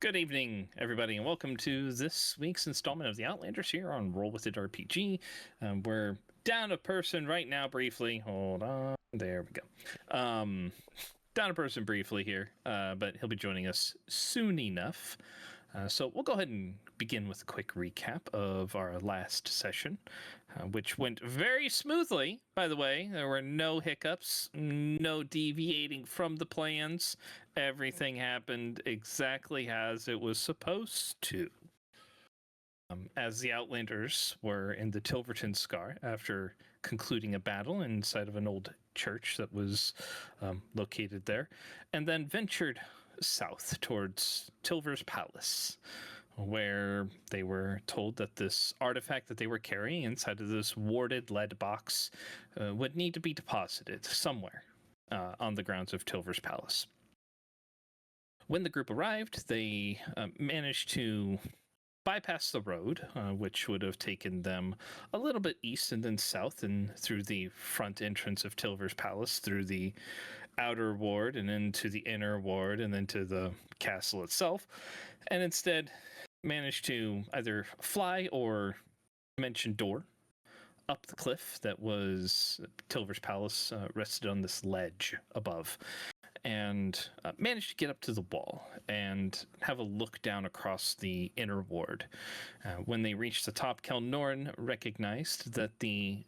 Good evening, everybody, and welcome to this week's installment of the Outlanders here on Roll With It RPG. We're down a person right now briefly. Hold on. There we go. Down a person briefly here, but he'll be joining us soon enough. So we'll go ahead and begin with a quick recap of our last session, which went very smoothly, by the way. There were no hiccups, no deviating from the plans. Everything happened exactly as it was supposed to. As the Outlanders were in the Tilverton Scar after concluding a battle inside of an old church that was located there, and then ventured south towards Tilver's Palace, where they were told that this artifact that they were carrying inside of this warded lead box would need to be deposited somewhere on the grounds of Tilver's Palace. When the group arrived, they managed to bypass the road, which would have taken them a little bit east and then south and through the front entrance of Tilver's Palace, through the outer ward and into the inner ward and then to the castle itself, and instead managed to either fly or mention door up the cliff that was Tilver's Palace, rested on this ledge above, and managed to get up to the wall and have a look down across the inner ward. When they reached the top, Kelnorn recognized that the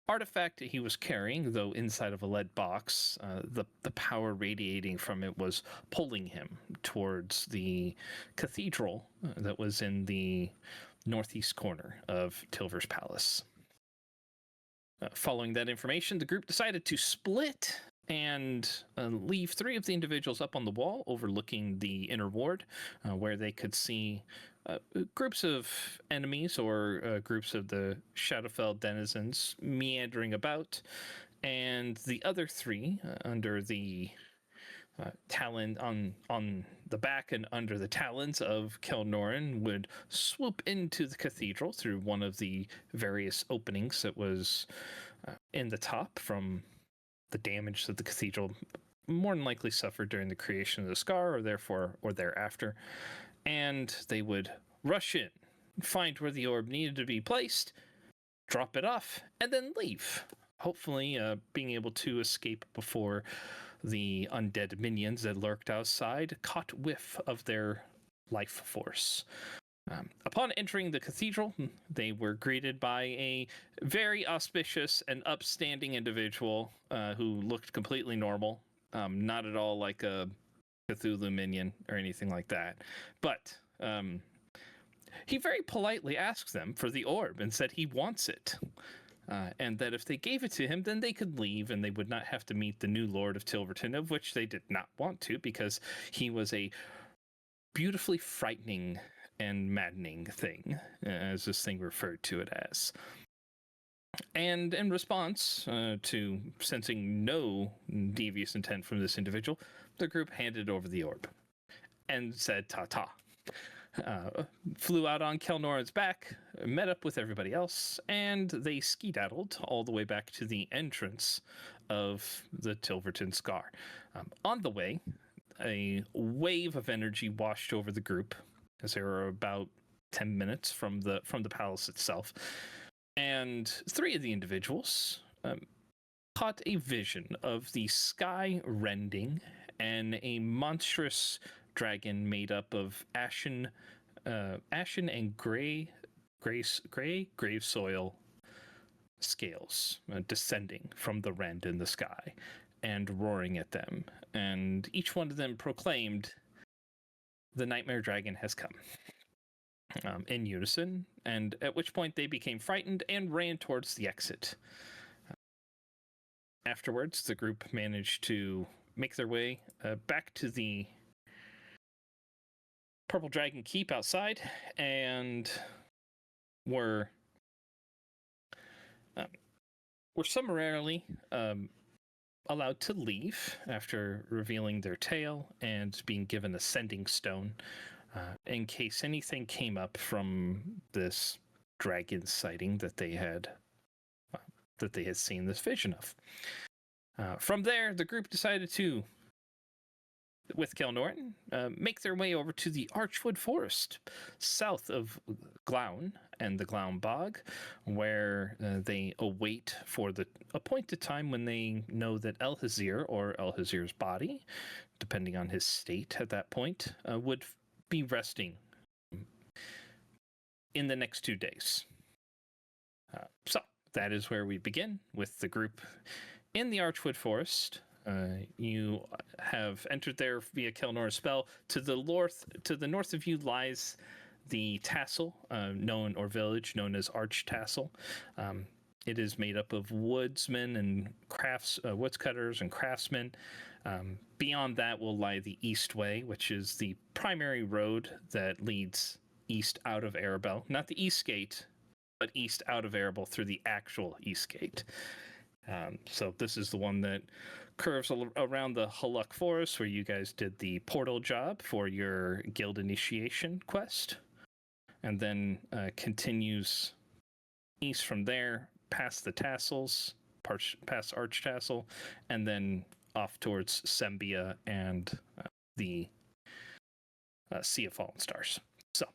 artifact he was carrying, though inside of a lead box, the power radiating from it was pulling him towards the cathedral that was in the northeast corner of Tilver's Palace. Following that information, the group decided to split and leave 3 of the individuals up on the wall overlooking the inner ward, where they could see groups of enemies or groups of the Shadowfell denizens meandering about, and the other 3 under the talon on the back and under the talons of Kelnorin would swoop into the cathedral through one of the various openings that was in the top from the damage that the cathedral more than likely suffered during the creation of the Scar, or thereafter, and they would rush in, find where the orb needed to be placed, drop it off, and then leave, hopefully being able to escape before the undead minions that lurked outside caught whiff of their life force. Upon entering the cathedral, they were greeted by a very auspicious and upstanding individual who looked completely normal, not at all like a Cthulhu minion or anything like that. But he very politely asked them for the orb and said he wants it. And that if they gave it to him, then they could leave and they would not have to meet the new Lord of Tilverton, of which they did not want to, because he was a beautifully frightening and maddening thing, as this thing referred to it as. And in response to sensing no devious intent from this individual, the group handed over the orb and said ta-ta. Flew out on Kelnoran's back, met up with everybody else, and they skedaddled all the way back to the entrance of the Tilverton Scar. On the way, a wave of energy washed over the group, as they were about 10 minutes from the palace itself, and 3 of the individuals caught a vision of the sky rending and a monstrous dragon made up of ashen and gray grave soil scales descending from the rend in the sky and roaring at them, and each one of them proclaimed, "The Nightmare Dragon has come," in unison, and at which point they became frightened and ran towards the exit. Afterwards, the group managed to make their way back to the Purple Dragon Keep outside, and were summarily allowed to leave after revealing their tale and being given a sending stone in case anything came up from this dragon sighting that they had seen this vision of. From there, the group decided to with Kelnorn, make their way over to the Archwood Forest, south of Glown and the Glown Bog, where they await for the appointed time when they know that Elhazir, or Elhazir's body, depending on his state at that point, would be resting in the next 2 days. So that is where we begin with the group in the Archwood Forest. You have entered there via Kelnor's spell. To the north of you lies the tassel, village known as Arch Tassel. It is made up of woodsmen and woodscutters and craftsmen. Beyond that will lie the Eastway, which is the primary road that leads east out of Arabelle. Not the East Gate, but east out of Arabelle through the actual East Gate. So this is the one that curves around the Huluk Forest, where you guys did the portal job for your guild initiation quest, and then continues east from there, past the tassels, past Arch Tassel, and then off towards Sembia and the Sea of Fallen Stars. So,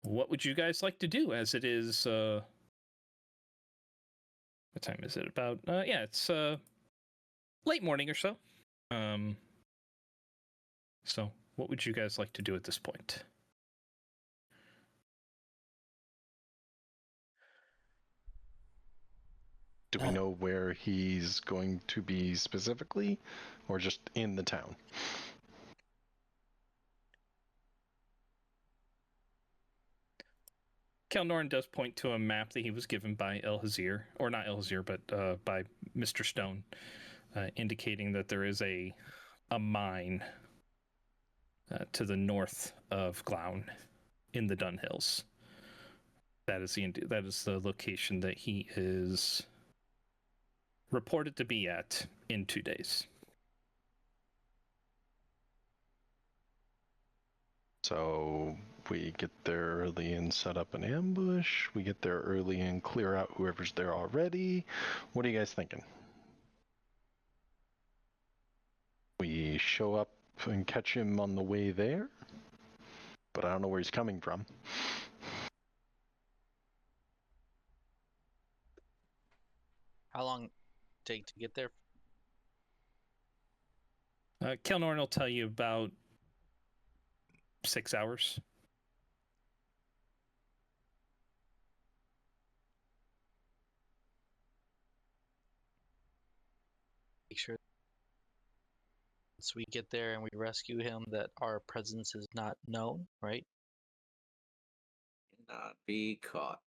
what would you guys like to do, as it is... what time is it? About it's late morning or so. So what would you guys like to do at this point? Do we know where he's going to be specifically, or just in the town? Kelnorn does point to a map that he was given by Elhazir, or not Elhazir, but by Mr. Stone, indicating that there is a mine to the north of Glown in the Dun Hills. That is the location that he is reported to be at in 2 days. So we get there early and set up an ambush. We get there early and clear out whoever's there already. What are you guys thinking? We show up and catch him on the way there, but I don't know where he's coming from. How long take to get there? Kelnorn will tell you about 6 hours. Make sure once we get there and we rescue him that our presence is not known, right? Not be caught.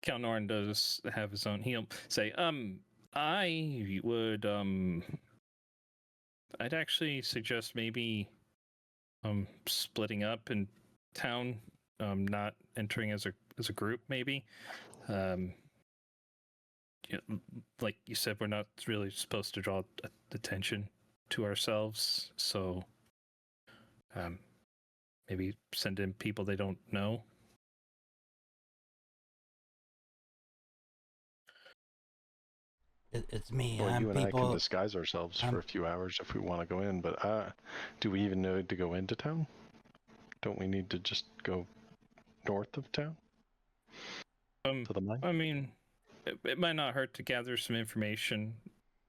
Kelnorn does have his own. He'll say, I would, I'd actually suggest maybe, splitting up in town, not entering as a group, maybe. Like you said, we're not really supposed to draw attention to ourselves, so, maybe send in people they don't know. It's me. Well, you and people... I can disguise ourselves for a few hours if we want to go in, but do we even need to go into town? Don't we need to just go north of town? To the mine? I mean, it might not hurt to gather some information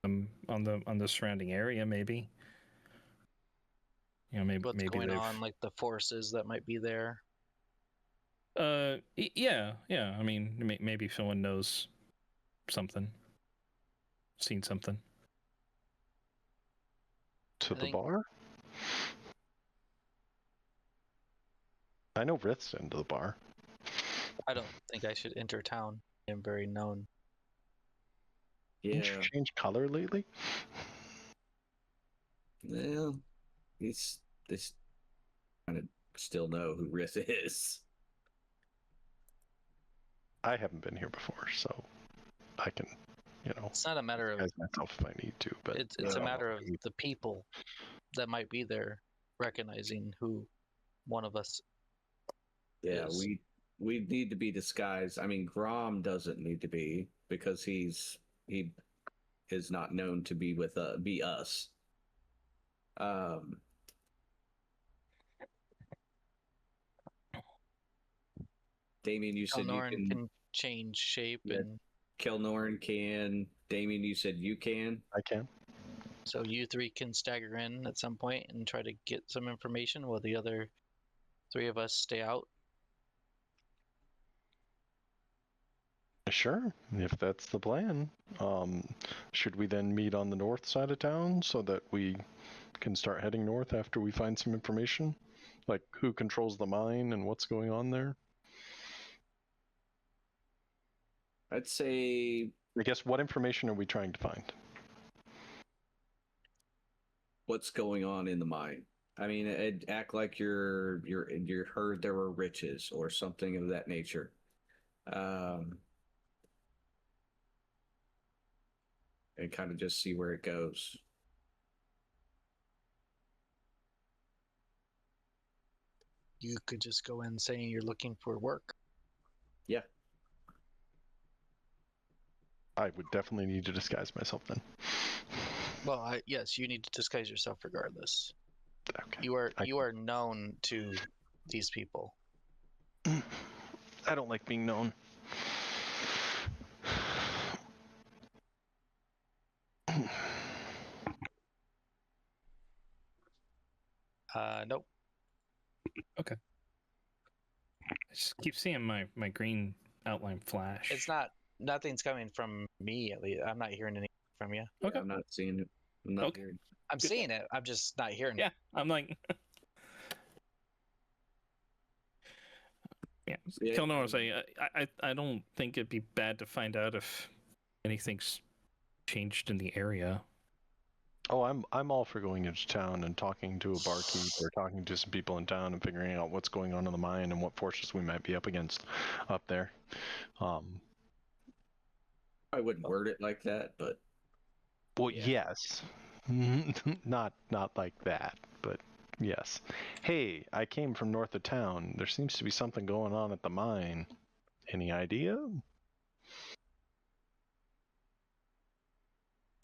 on the surrounding area, maybe. You know, maybe What's going on, like the forces that might be there. Yeah. I mean, maybe someone knows something. Seen something. To the bar? I know Rith's into the bar. I don't think I should enter town. I'm very known. Yeah. Didn't you change color lately? Well, they kind of still know who Rith is. I haven't been here before, so I can, It's not a matter of myself if I need to, but it's a matter of the people that might be there recognizing who one of us Yeah, is. we need to be disguised. I mean, Grom doesn't need to be because he is not known to be with be us. Um, Damien, you said you Elnoran can change shape, Yeah. and Kelnorn can. Damien, you said you can. I can. so you three can stagger in at some point and try to get some information while the other three of us stay out. Sure, if that's the plan. Should we then meet on the north side of town so that we can start heading north after we find some information? Like who controls the mine and what's going on there? I'd say I guess what information are we trying to find? what's going on in the mine. I mean, it'd act like you heard there were riches or something of that nature. And kind of just see where it goes. You could just go in saying you're looking for work. Yeah. I would definitely need to disguise myself then. Well, yes, you need to disguise yourself regardless. Okay. You are known to these people. I don't like being known. Nope. Okay. I just keep seeing my green outline flash. It's not. Nothing's coming from me. At least I'm not hearing anything from you. Okay. I'm not seeing it. I'm not Okay. hearing. I'm seeing it. I'm just not hearing Yeah, I'm like, yeah. Yeah. Kelnor was like, I don't think it'd be bad to find out if anything's changed in the area. Oh, I'm all for going into town and talking to a barkeep or talking to some people in town and figuring out what's going on in the mine and what forces we might be up against up there. I wouldn't word it like that, but Well, yeah. yes, not like that, but yes. Hey, I came from north of town. There seems to be something going on at the mine. Any idea?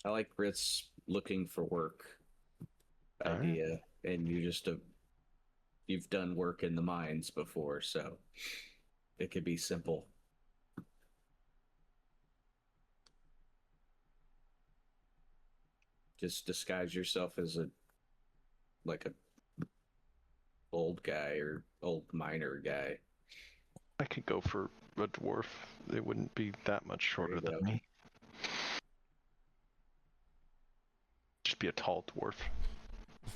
I like Ritz's looking for work All right. idea, and you've done work in the mines before, so it could be simple. Just disguise yourself as a old guy or old miner guy. I could go for a dwarf. It wouldn't be that much shorter than go. me. Just be a tall dwarf.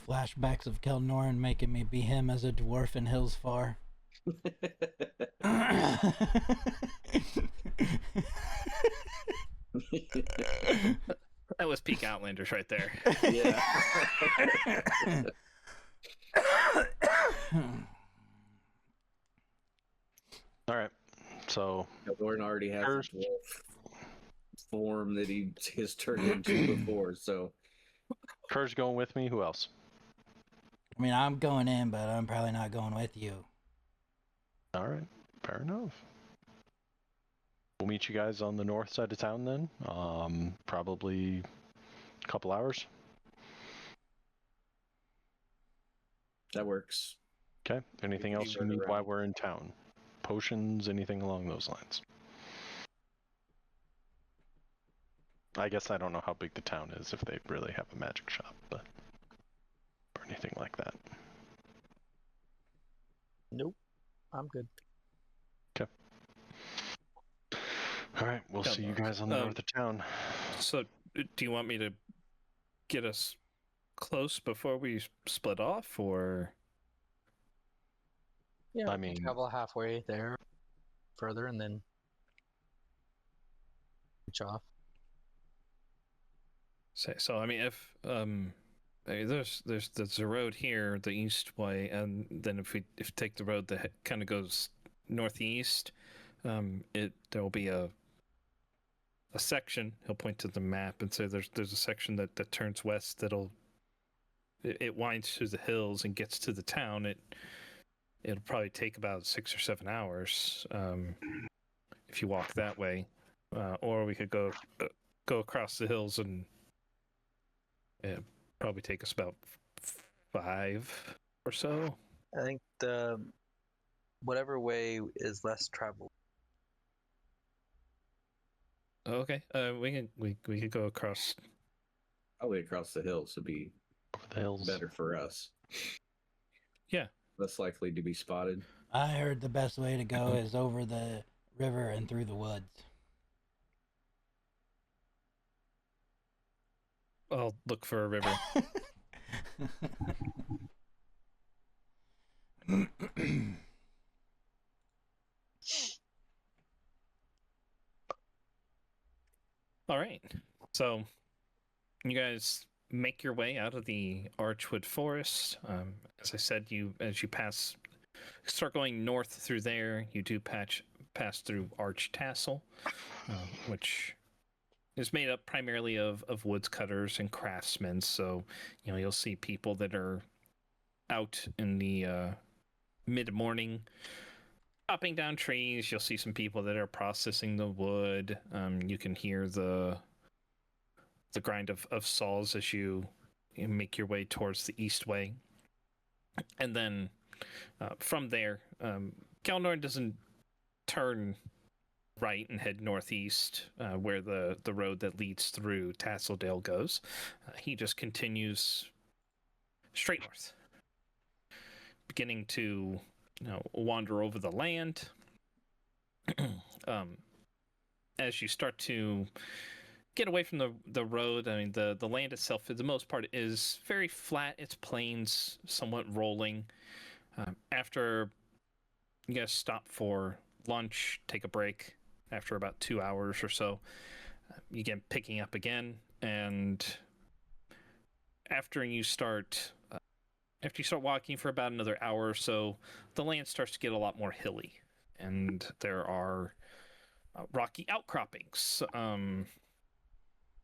Flashbacks of Kelnoran making me be him as a dwarf in Hills Far. That was peak Outlanders right there. Yeah. All right. So Gordon already has First- a dwarf form that he has turned into before, so Kerr's going with me. Who else? I mean, I'm going in, but I'm probably not going with you. All right. Fair enough. We'll meet you guys on the north side of town then. Probably a couple hours. that works. Okay. Anything can else do you it need while around. we're in town? Potions, anything along those lines? I guess I don't know how big the town is, if they really have a magic shop, but or anything like that. Nope. I'm good. All right, we'll see you guys on the north of town. So, do you want me to get us close before we split off, or? Yeah. I we can mean- travel halfway there, further, and then reach off. So I mean, if there's a road here, the east way, and then if we take the road that kind of goes northeast, there will be a section. He'll point to the map and say there's a section that turns west. It winds through the hills and gets to the town. it'll probably take about 6 or 7 hours if you walk that way, or we could go across the hills and it'd probably take us about 5 or so. I think the whatever way is less traveled. Okay, we could go across. Probably across the hills would be Over the hills. better for us. Yeah. Less likely to be spotted. I heard the best way to go is over the river and through the woods. I'll look for a river. All right. So you guys make your way out of the Archwood Forest. As I said, as you start going north through there, you do pass through Arch Tassel, which is made up primarily of woodscutters and craftsmen. So, you'll see people that are out in the mid-morning chopping down trees. You'll see some people that are processing the wood. You can hear the grind of saws as you make your way towards the east way. And then from there, Kelnorn doesn't turn right and head northeast where the road that leads through Tasseldale goes. He just continues straight north, beginning to wander over the land. As you start to get away from the road, I mean, the land itself, for the most part, is very flat. It's plains, somewhat rolling. After you guys stop for lunch, take a break, after about 2 hours or so, you get picking up again, and after you start walking for about another hour or so, the land starts to get a lot more hilly, and there are rocky outcroppings.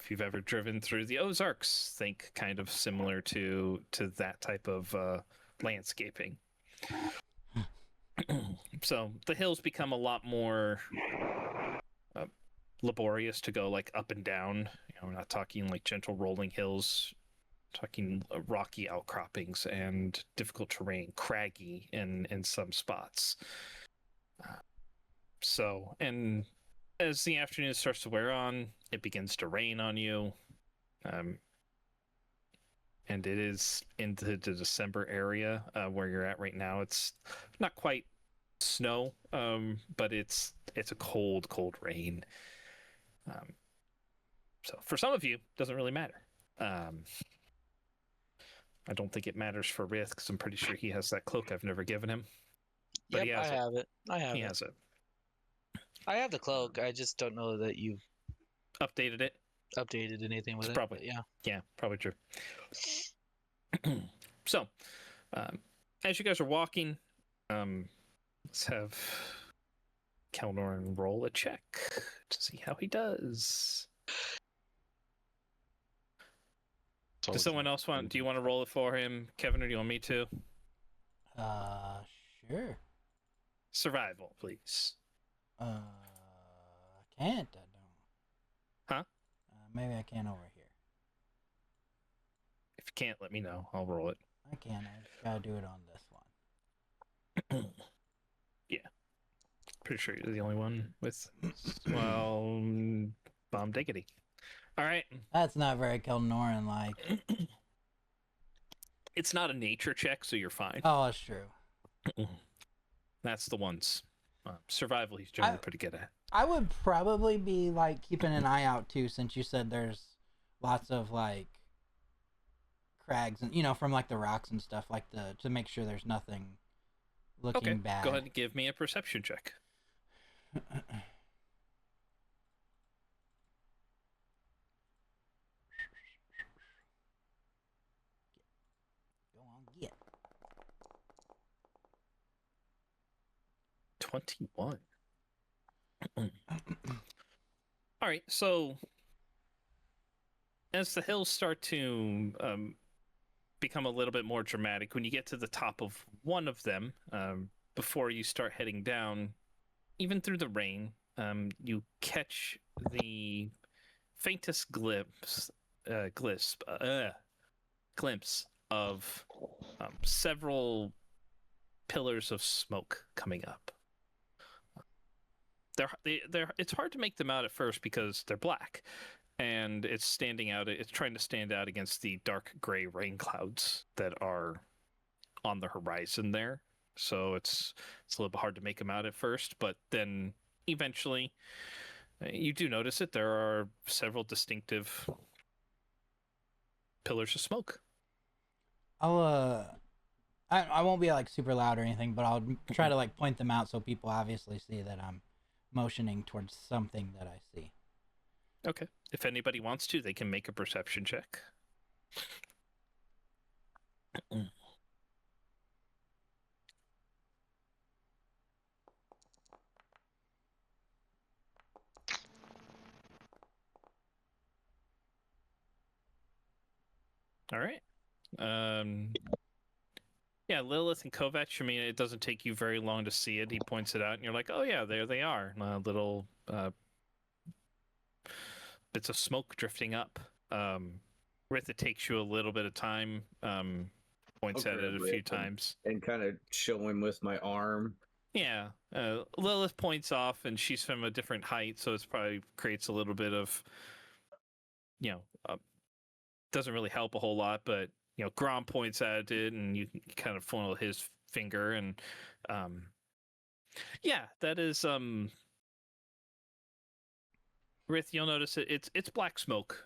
If you've ever driven through the Ozarks, think kind of similar to that type of landscaping. So the hills become a lot more laborious to go like up and down. We're not talking like gentle rolling hills, talking rocky outcroppings and difficult terrain, craggy in some spots. And as the afternoon starts to wear on, it begins to rain on you. And it is into the December area where you're at right now. It's not quite snow, but it's a cold rain. So for some of you, it doesn't really matter. I don't think it matters for Rith, because I'm pretty sure he has that cloak I've never given him. But Yep, I have it. He has it. I have the cloak. I just don't know that you've Updated it. updated anything with it. Probably. But yeah. Yeah, probably true. So, as you guys are walking, let's have Kelnorn roll a check to see how he does. Does someone else want? Do you want to roll it for him, Kevin, or do you want me to? Sure. Survival, please. I can't. I don't. Huh? Maybe I can over here. If you can't, let me know. I'll roll it. I can. I just gotta do it on this one. Yeah. Pretty sure you're the only one with, well, bomb diggity. All right. That's not very Kelnoran like. It's not a nature check, so you're fine. Oh, that's true. That's the ones. Survival, he's generally pretty good at. I would probably be like keeping an eye out too, since you said there's lots of like crags and from like the rocks and stuff, like to make sure there's nothing looking bad. Go ahead and give me a perception check. Go on, get. 21. All right, so as the hills start to become a little bit more dramatic when you get to the top of one of them. Before you start heading down, even through the rain, you catch the faintest glimpse of several pillars of smoke coming up. It's hard to make them out at first because they're black, and it's standing out. It's trying to stand out against the dark gray rain clouds that are on the horizon there. So it's a little bit hard to make them out at first, but then eventually you do notice it. There are several distinctive pillars of smoke. I won't be like super loud or anything, but I'll try to like point them out so people obviously see that I'm motioning towards something that I see. Okay. If anybody wants to, they can make a perception check. All right. Yeah, Lilith and Kovac, I mean, it doesn't take you very long to see it. He points it out, and you're like, oh, yeah, there they are. Little bits of smoke drifting up. Rith, it takes you a little bit of time. Points at it a few times. And kind of show him with my arm. Yeah. Lilith points off, and she's from a different height, so it's probably creates a little bit of, doesn't really help a whole lot, but Grom points at it, and you kind of funnel his finger, and yeah, that is Rith. You'll notice it's black smoke.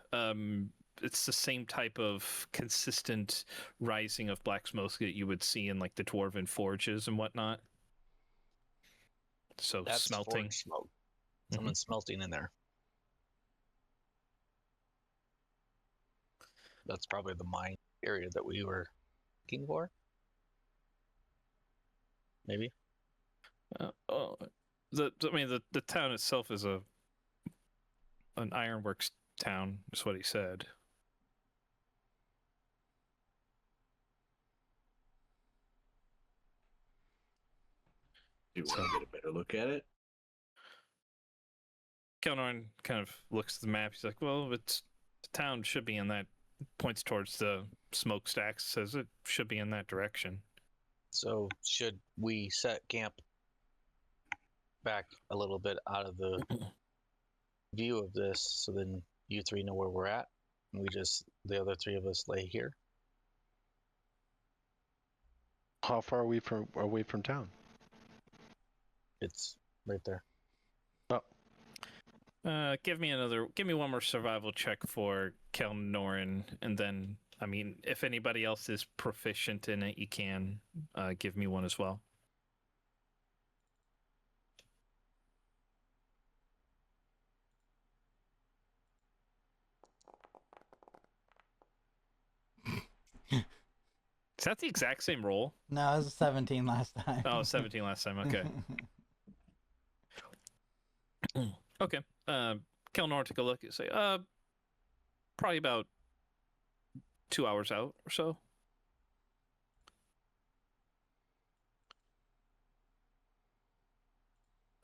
It's the same type of consistent rising of black smoke that you would see in like the dwarven forges and whatnot. So That's smelting. forge smoke. Someone's smelting in there. That's probably the mine area that we were looking for. Maybe. The town itself is an ironworks town, is what he said. Do you want to get a better look at it? Kelnorn kind of looks at the map. He's like, well, the town should be in that, points towards the smokestacks, says it should be in that direction. So should we set camp back a little bit out of the view of this, so then you three know where we're at, and the other three of us lay here? How far are we away from town? It's right there. Oh. Give me one more survival check for Kelnorin, and then, I mean, if anybody else is proficient in it, you can give me one as well. Is that the exact same roll? No, it was 17 last time. Oh, 17 last time. Okay. Okay. Kelnor took a look and say, probably about 2 hours out or so.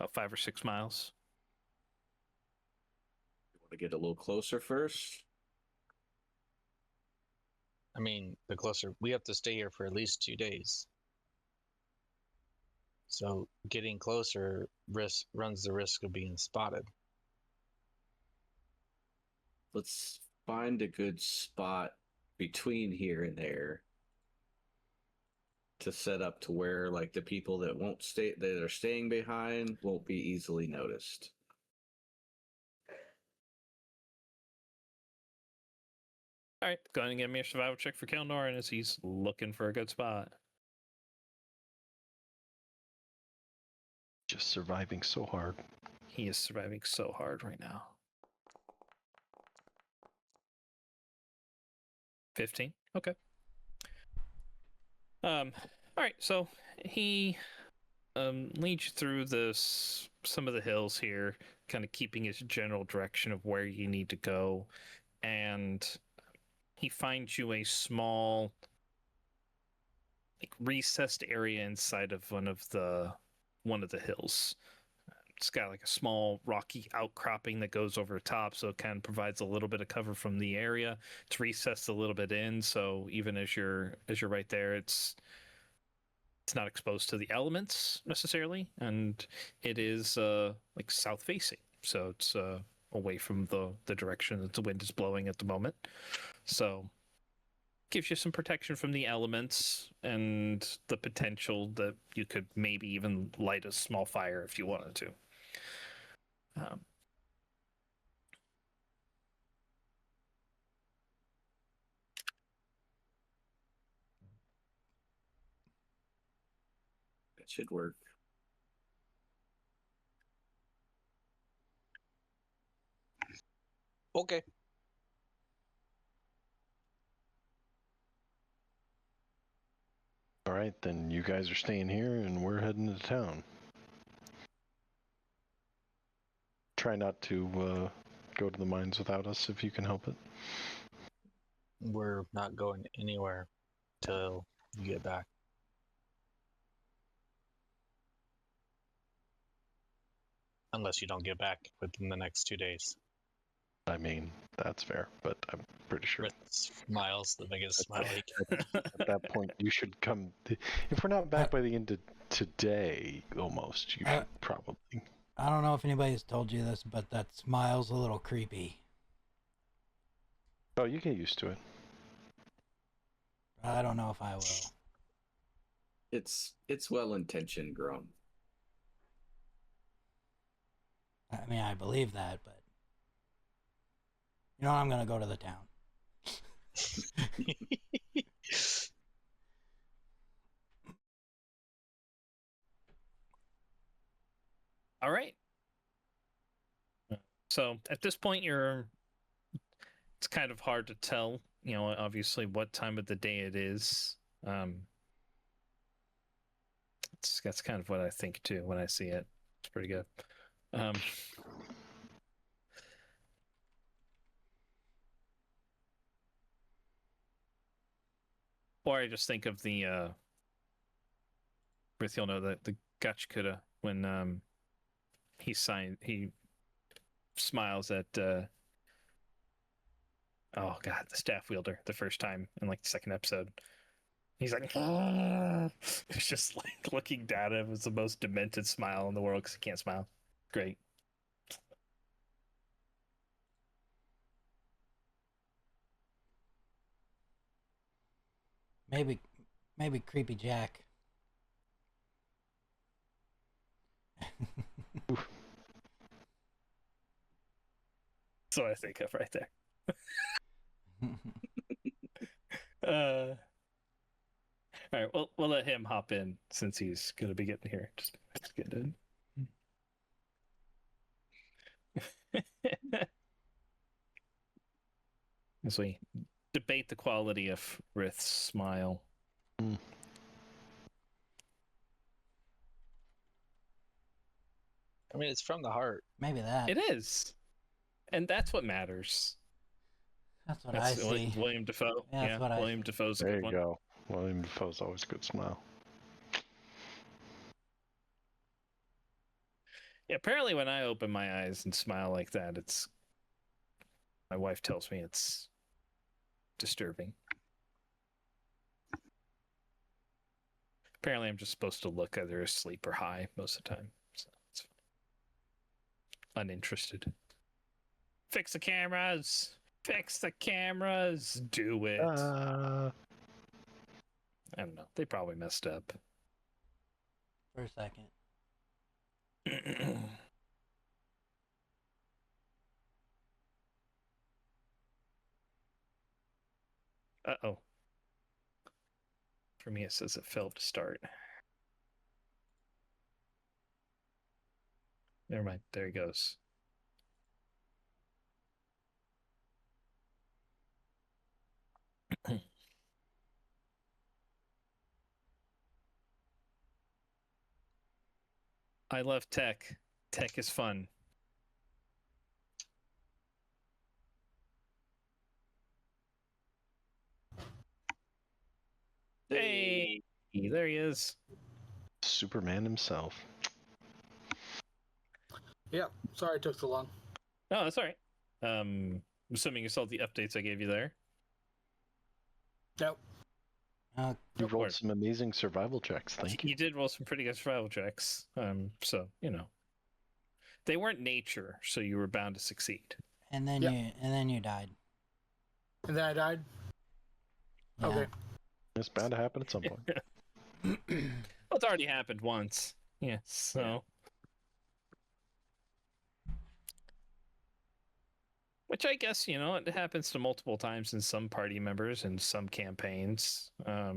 About 5 or 6 miles. You want to get a little closer first? I mean, the closer we have to stay here for at least 2 days. So getting closer runs the risk of being spotted. Let's find a good spot between here and there to set up to where, like, the people that are staying behind won't be easily noticed. All right, go ahead and give me a survival check for Kelnor as he's looking for a good spot. Just surviving so hard. He is surviving so hard right now. 15. Okay. All right. So he leads you through some of the hills here, kind of keeping his general direction of where you need to go, and he finds you a small like recessed area inside of one of the hills. It's got like a small rocky outcropping that goes over the top, so it kind of provides a little bit of cover from the area. It's recessed a little bit in, so even as you're right there, it's not exposed to the elements necessarily, and it is like south facing, so it's away from the direction that the wind is blowing at the moment. So gives you some protection from the elements and the potential that you could maybe even light a small fire if you wanted to. That should work. Okay. All right, then you guys are staying here, and we're heading to town. Try not to go to the mines without us if you can help it. We're not going anywhere till you get back. Unless you don't get back within the next 2 days. I mean, that's fair, but I'm pretty sure Miles, the biggest smiley. at that point you should come. If we're not back by the end of today, almost, you should probably. I don't know if anybody's told you this, but that smile's a little creepy. Oh, you get used to it. I don't know if I will. It's well intentioned, Grom. I mean, I believe that, but you know, I'm gonna go to the town. All right. So at this point, it's kind of hard to tell, you know, obviously what time of the day it is. That's kind of what I think too when I see it. It's pretty good. Or I just think of the Rith, you'll know that the Gachikuta when he smiles at oh god, the staff wielder the first time in like the second episode. He's like, he's just like looking down at him with the most demented smile in the world because he can't smile. Great. Maybe Creepy Jack. That's what I think of right there. All right, we'll let him hop in since he's gonna be getting here. Just get in. As we debate the quality of Rith's smile. I mean, it's from the heart. Maybe that. It is, and that's what matters. That's what I see. William Dafoe. Yeah, that's what William Dafoe's a There good you one. go. William Dafoe's always a good smile. Yeah, apparently when I open my eyes and smile like that, my wife tells me it's disturbing. Apparently I'm just supposed to look either asleep or high most of the time. So it's fine. Uninterested. Fix the cameras. Fix the cameras. Do it. I don't know. They probably messed up. For a second. Uh-oh. For me, it says it failed to start. Never mind. There he goes. I love tech. Tech is fun. Hey! There he is. Superman himself. Yeah, sorry it took so long. No, that's all right. I'm assuming you saw the updates I gave you there. Nope. You Nope. rolled some amazing survival checks. Thank you. You did roll some pretty good survival checks. So they weren't nature, so you were bound to succeed. And then you died. And then I died? Yeah. Okay. It's bound to happen at some point. Well, it's already happened once. Yeah, so. Which I guess, it happens to multiple times in some party members and some campaigns. Yeah,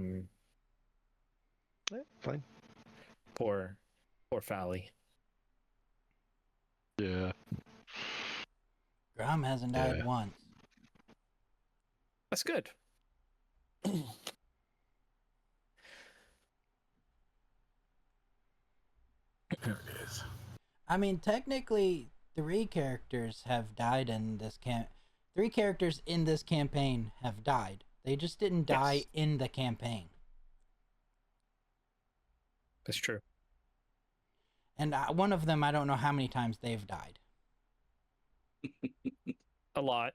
fine. Poor Fally. Yeah. Grom hasn't died Yeah. once. That's good. There it is. I mean, technically, 3 characters have died in this 3 characters in this campaign have died. They just didn't die Yes. in the campaign. That's true. And one of them, I don't know how many times they've died. A lot.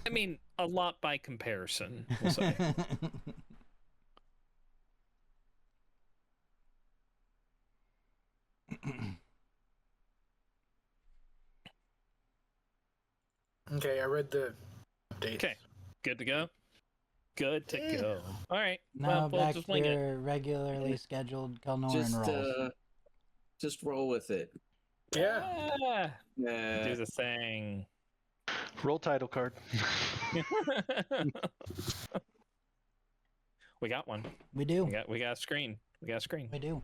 I mean, a lot by comparison, we'll say. Okay, I read the update. Okay. Good to go? Good to go. All right. Now We'll back just to wing it. your regularly scheduled Kelnoran rolls. Just roll with it. Yeah. Ah, Yeah. do the thing. Roll title card. We got one. We do. We got a screen. We got a screen. We do.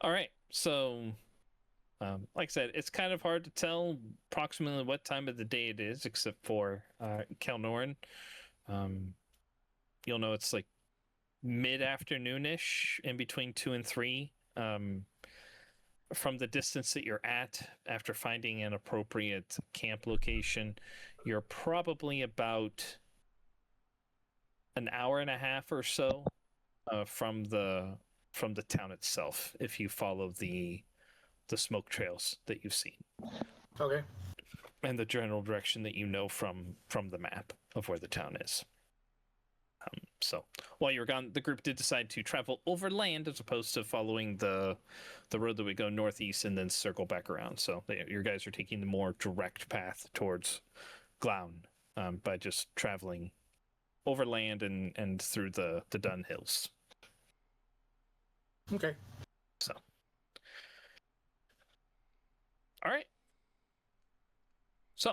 All right. So, like I said, it's kind of hard to tell approximately what time of the day it is, except for Kelnoran. You'll know it's like mid-afternoonish, in between 2 and 3. From the distance that you're at, after finding an appropriate camp location, you're probably about an hour and a half or so from the town itself, if you follow the smoke trails that you've seen Okay. and the general direction that you know from the map of where the town is. So while you were gone, the group did decide to travel overland as opposed to following the road that would go northeast and then circle back around. So your guys are taking the more direct path towards Glown by just traveling overland and through the Dun Hills. Okay. So, all right. So,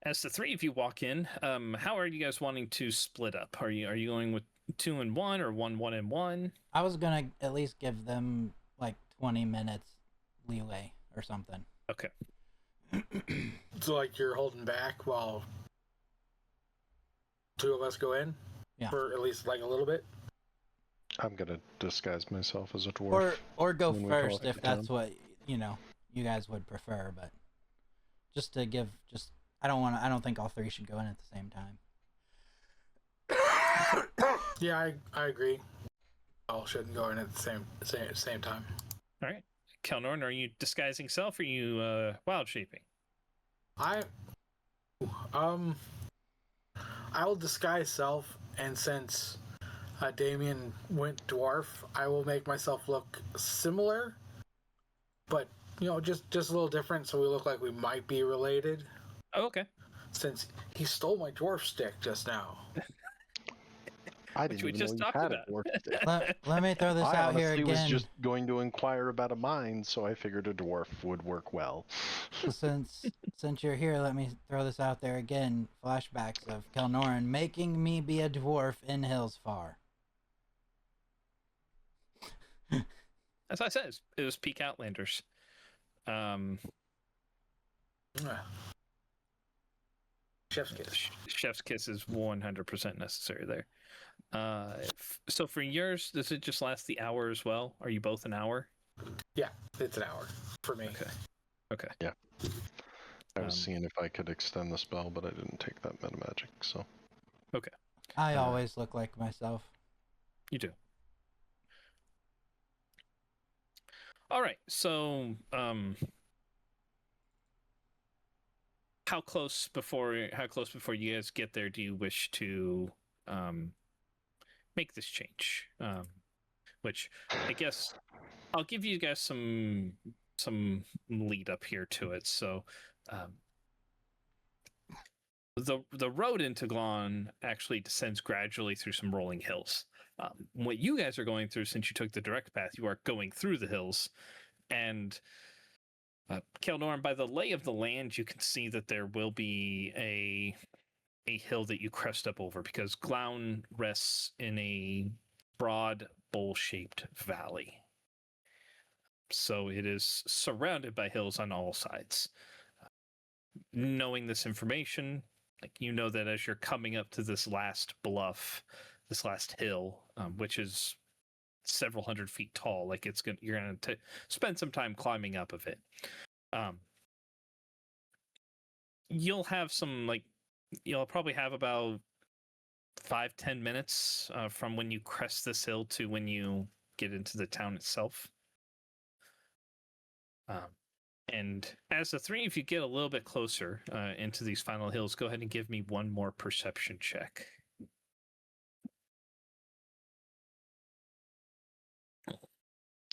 as the 3 of you walk in, how are you guys wanting to split up? Are you going with 2 and 1 or 1 and 1? I was gonna at least give them like 20 minutes leeway or something. Okay. So, like, you're holding back while 2 of us go in? Yeah. For at least, like, a little bit? I'm gonna disguise myself as a dwarf. Or go when we first call it if the that's town. what you guys would prefer, but just to give I don't think all 3 should go in at the same time. Yeah, I agree. All shouldn't go in at the same time. All right. Kelnorn, are you disguising self or are you wild shaping? I'll disguise self, and since Damien went dwarf, I will make myself look similar, but just a little different, so we look like we might be related. Oh, okay. Since he stole my dwarf stick just now. I Which didn't we even just know you talked had about. a dwarf stick. Let me throw this I out here honestly was again. just going to inquire about a mine, so I figured a dwarf would work well. Since you're here, let me throw this out there again. Flashbacks of Kelnoran making me be a dwarf in Hillsfar. As I said, it was Peak Outlanders. Chef's kiss. Chef's kiss is 100% necessary there. So for yours, does it just last the hour as well? Are you both an hour? Yeah, it's an hour for me. Okay. Yeah. I was seeing if I could extend the spell, but I didn't take that meta magic, so. I always look like myself. You do. All right. So, how close before you guys get there do you wish to make this change? Which I guess I'll give you guys some lead up here to it. So, the road into Glon actually descends gradually through some rolling hills. What you guys are going through, since you took the direct path, you are going through the hills, and Kelnorn, by the lay of the land, you can see that there will be a hill that you crest up over, because Glown rests in a broad bowl-shaped valley. So it is surrounded by hills on all sides. Knowing this information, you know that as you're coming up to this last bluff, this last hill, which is several hundred feet tall, you're gonna spend some time climbing up of it. You'll have you'll probably have about 5-10 minutes from when you crest this hill to when you get into the town itself. And as the three of you get a little bit closer into these final hills, go ahead and give me one more perception check.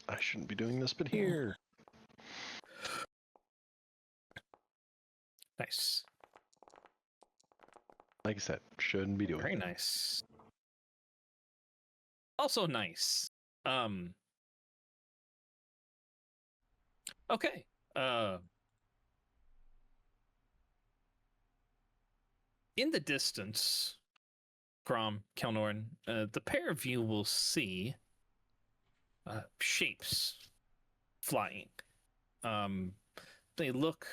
I shouldn't be doing this, but here. Nice. Like I said, shouldn't be doing Very it. nice. Also nice. Okay. In the distance, Grom, Kelnorn, the pair of you will see shapes flying. They look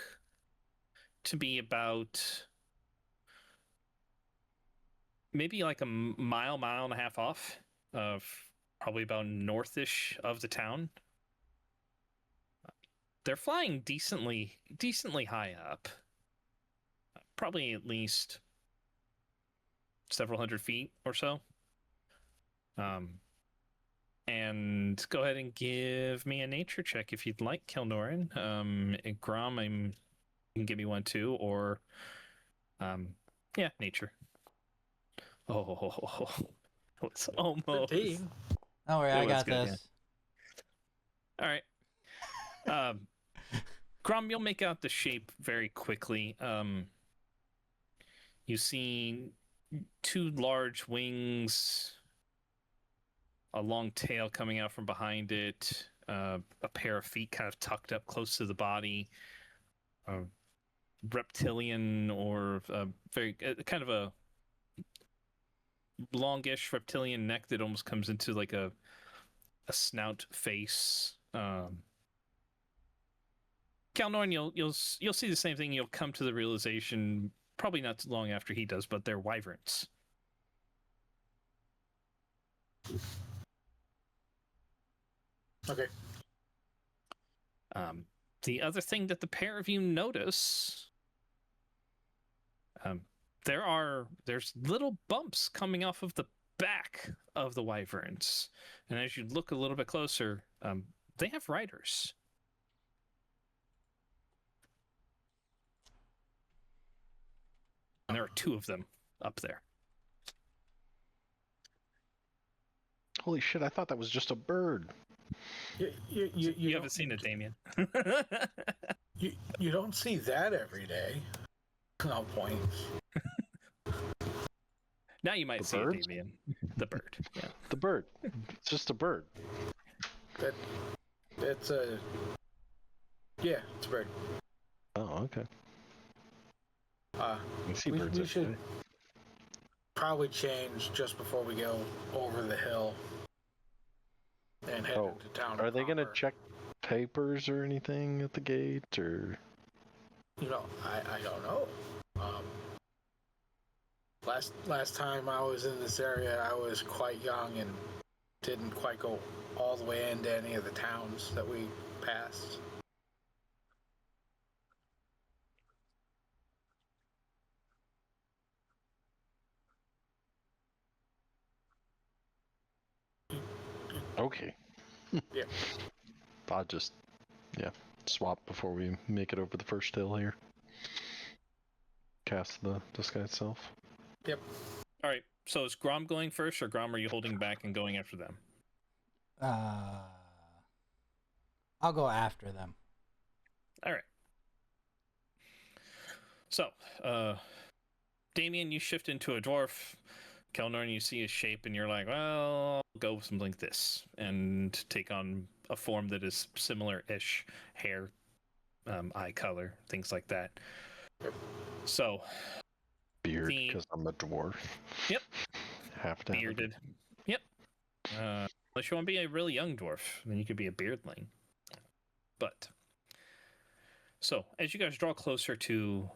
to be about maybe like a mile and a half off, probably about northish of the town. They're flying decently high up, probably at least several hundred feet or so. And go ahead and give me a nature check if you'd like, Kelnorin. And Grom, you can give me one too, or nature. Oh, it's almost. 13. Don't worry, It I was got good, this. All right. Grom, you'll make out the shape very quickly. You see two large wings, a long tail coming out from behind it, a pair of feet kind of tucked up close to the body, a reptilian or kind of a longish reptilian neck that almost comes into like a snout face. Kalnorn, you'll see the same thing. You'll come to the realization probably not too long after he does, but they're wyverns. Okay. The other thing that the pair of you notice, there's little bumps coming off of the back of the wyverns, and as you look a little bit closer, they have riders. And there are two of them up there. Holy shit, I thought that was just a bird. You haven't seen it, Damien. You don't see that every day. No point. Now you might The see bird? it, Damien. The bird. Yeah. The bird. It's just a bird. It's a bird. Oh, okay. You see We birds every should day. probably change just before we go over the hill and head Oh, into town. Are they going to proper. check papers or anything at the gate, or? I don't know. Last time I was in this area, I was quite young and didn't quite go all the way into any of the towns that we passed. Okay. Yeah. I'll just, swap before we make it over the first hill here. Cast the disguise self. Yep. All right. So is Grom going first, or Grom, are you holding back and going after them? I'll go after them. All right. So, Damien, you shift into a dwarf. Kelnorn, you see his shape, and you're like, well, I'll go with something like this, and take on a form that is similar-ish, hair, eye color, things like that. So, Beard, because I'm a dwarf. Yep. Have to bearded. Yep. Unless you want to be a really young dwarf, then you could be a beardling. But, so, as you guys draw closer to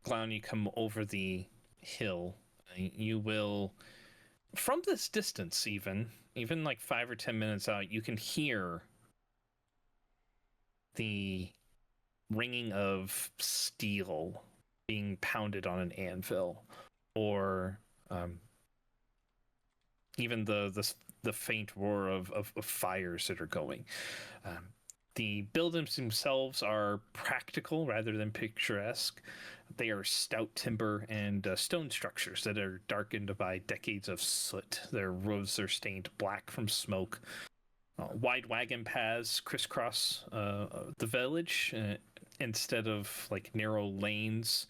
Glown, you come over the hill, you will, from this distance even like 5 or 10 minutes out, you can hear the ringing of steel being pounded on an anvil, or even the faint roar of fires that are going. The buildings themselves are practical rather than picturesque. They are stout timber and stone structures that are darkened by decades of soot. Their roofs are stained black from smoke. Wide wagon paths crisscross the village instead of like narrow lanes,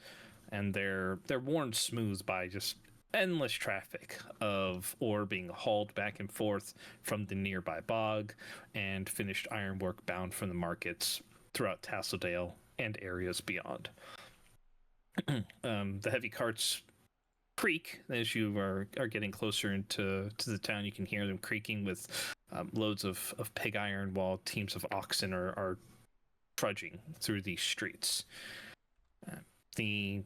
and they're worn smooth by just endless traffic of ore being hauled back and forth from the nearby bog, and finished ironwork bound from the markets throughout Tasseldale and areas beyond. The heavy carts creak as you are getting closer into the town. You can hear them creaking with loads of pig iron, while teams of oxen are trudging through these streets. The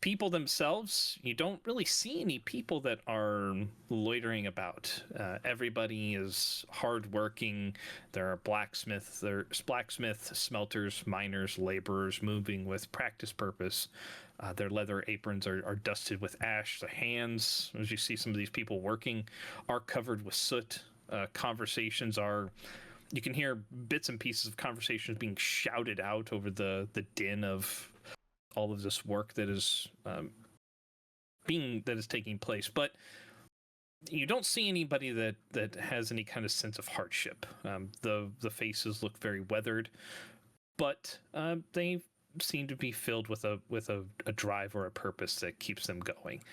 people themselves, you don't really see any people that are loitering about. Everybody is hardworking. There are blacksmiths, smelters, miners, laborers moving with practice purpose. Their leather aprons are dusted with ash. Their hands, as you see some of these people working, are covered with soot. Conversations are, you can hear bits and pieces of conversations being shouted out over the din of all of this work that is taking place, but you don't see anybody that has any kind of sense of hardship. The faces look very weathered, but they seem to be filled with a drive or a purpose that keeps them going.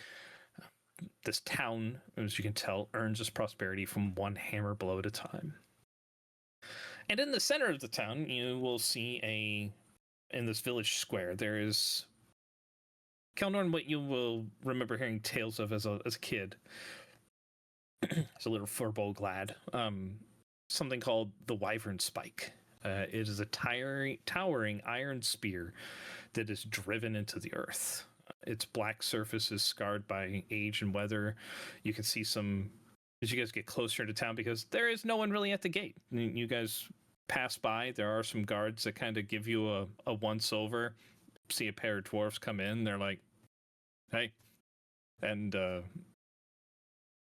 This town, as you can tell, earns its prosperity from one hammer blow at a time. And in the center of the town, you will see in this village square, there is, Kelnorn, what you will remember hearing tales of as a kid, as a little furball glad, something called the Wyvern Spike. It is a towering iron spear that is driven into the earth. Its black surface is scarred by age and weather. You can see some, as you guys get closer to town, because there is no one really at the gate. You guys pass by, there are some guards that kind of give you a once over. See a pair of dwarves come in, they're like, hey, and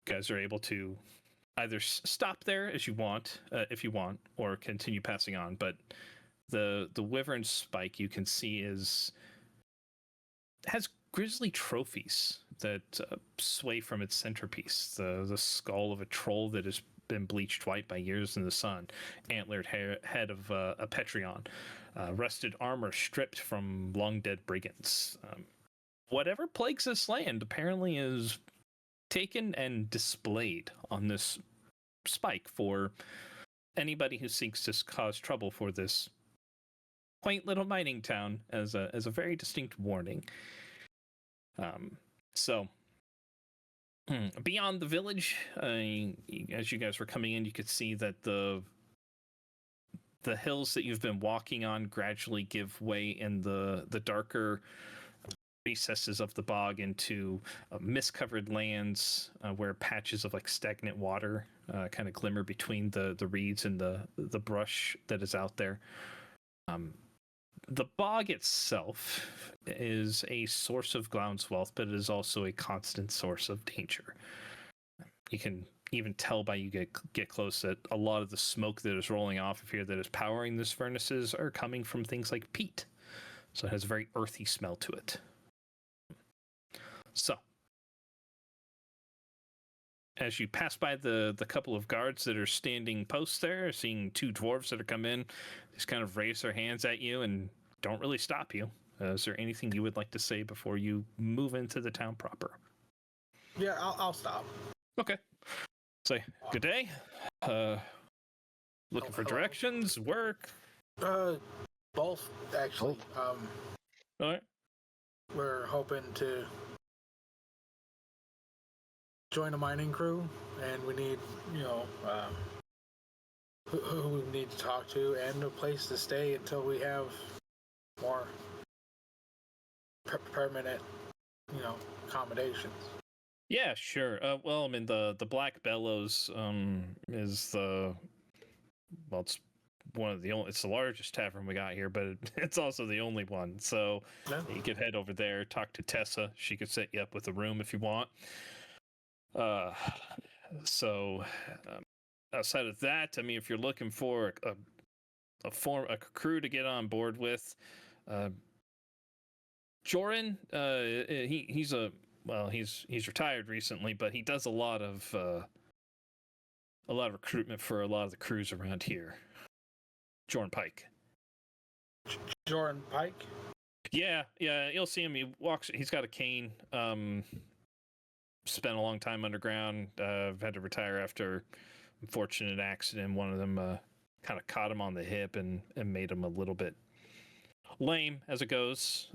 guys are able to either stop there as you want, if you want, or continue passing on. But the Wyvern Spike, you can see, has grisly trophies that sway from its centerpiece. The skull of a troll that has been bleached white by years in the sun, antlered head of a Petrion, rusted armor stripped from long dead brigands. Whatever plagues this land apparently is taken and displayed on this spike for anybody who seeks to cause trouble for this quaint little mining town as a very distinct warning. So beyond the village, as you guys were coming in, you could see that the hills that you've been walking on gradually give way in the darker recesses of the bog into mist-covered lands where patches of like stagnant water kind of glimmer between the reeds and the brush that is out there. The bog itself is a source of Glown's wealth, but it is also a constant source of danger. You can even tell by you get close that a lot of the smoke that is rolling off of here that is powering these furnaces are coming from things like peat. So it has a very earthy smell to it. So, as you pass by the couple of guards that are standing posts there, seeing two dwarves that have come in, just kind of raise their hands at you and don't really stop you. Is there anything you would like to say before you move into the town proper? Yeah, I'll stop. Okay. Say, good day. Looking for Hello. directions, work? Both actually. All right. We're hoping to join a mining crew, and we need, who we need to talk to, and a place to stay until we have more permanent, accommodations. Yeah, sure. Well, I mean, the Black Bellows is it's one of the only. It's the largest tavern we got here, but it's also the only one. So you could head over there, talk to Tessa. She could set you up with a room if you want. Outside of that, I mean, if you're looking for a crew to get on board with, Joran, he's retired recently, but he does a lot of recruitment for a lot of the crews around here. Joran Pike. Joran Pike? Yeah, you'll see him. He's got a cane. Spent a long time underground. Had to retire after unfortunate accident. One of them kind of caught him on the hip and made him a little bit lame as it goes.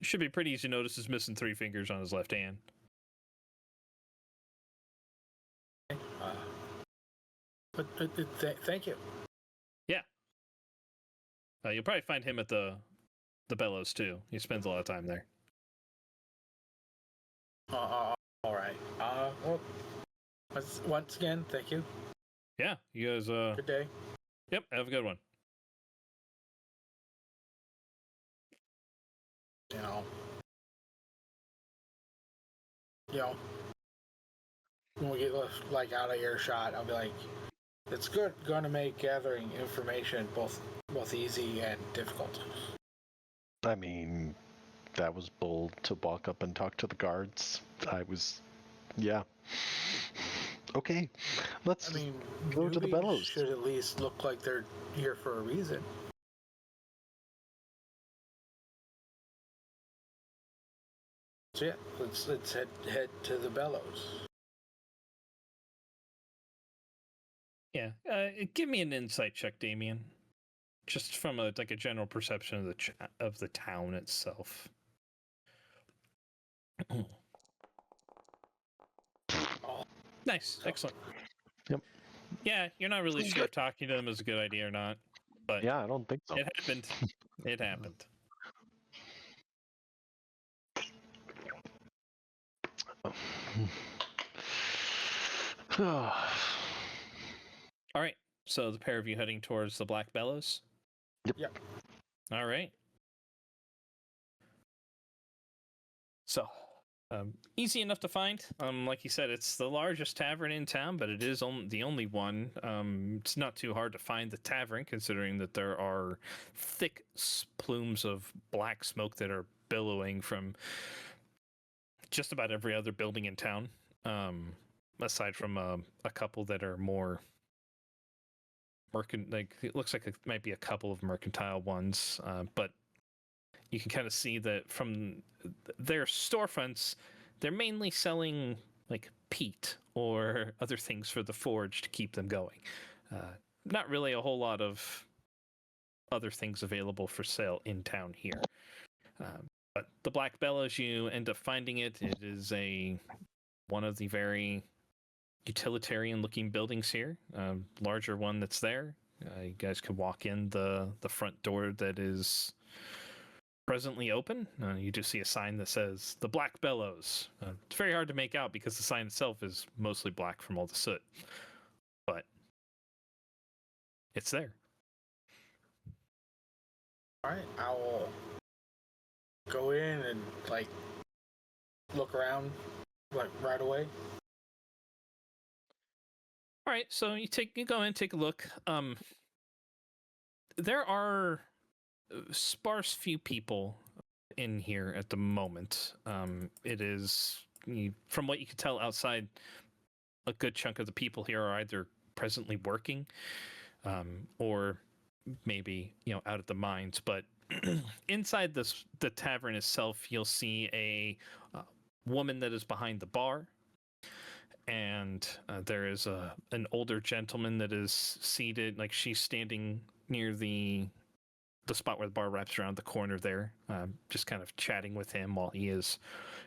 Should be pretty easy to notice he's missing 3 fingers on his left hand. Thank you. Yeah. You'll probably find him at the Bellows too. He spends a lot of time there. All right. Well, once again, thank you. Yeah, you guys. Good day. Yep. Have a good one. When we get out of earshot, I'll be like, it's good going to make gathering information both easy and difficult. I mean, that was bold to walk up and talk to the guards. Yeah. Okay, let's go to the Bellows. Should at least look like they're here for a reason. So yeah, let's head to the Bellows. Yeah, give me an insight check, Damien. Just from a general perception of the town itself. Nice, excellent. Yep. Yeah, you're not really sure if talking to them is a good idea or not, but yeah, I don't think so. It happened. It happened. All right. So the pair of you heading towards the Black Bellows? Yep. All right. So, easy enough to find. Like you said, it's the largest tavern in town, but it is the only one. It's not too hard to find the tavern, considering that there are thick plumes of black smoke that are billowing from just about every other building in town, aside from a couple that are more it looks like it might be a couple of mercantile ones, but you can kind of see that from their storefronts, they're mainly selling peat or other things for the forge to keep them going. Not really a whole lot of other things available for sale in town here. But the Black Bellows, you end up finding it. It is one of the very utilitarian-looking buildings here. Larger one that's there. You guys can walk in the front door that is presently open. You do see a sign that says the Black Bellows. It's very hard to make out because the sign itself is mostly black from all the soot, but it's there. All right, I will go in and look around right away. All right, so you go in, take a look. There are sparse few people in here at the moment. It is, from what you can tell outside, a good chunk of the people here are either presently working, or maybe out at the mines. But inside the tavern itself, you'll see a woman that is behind the bar, and there is an older gentleman that is seated, like she's standing near the spot where the bar wraps around the corner there, just kind of chatting with him while he is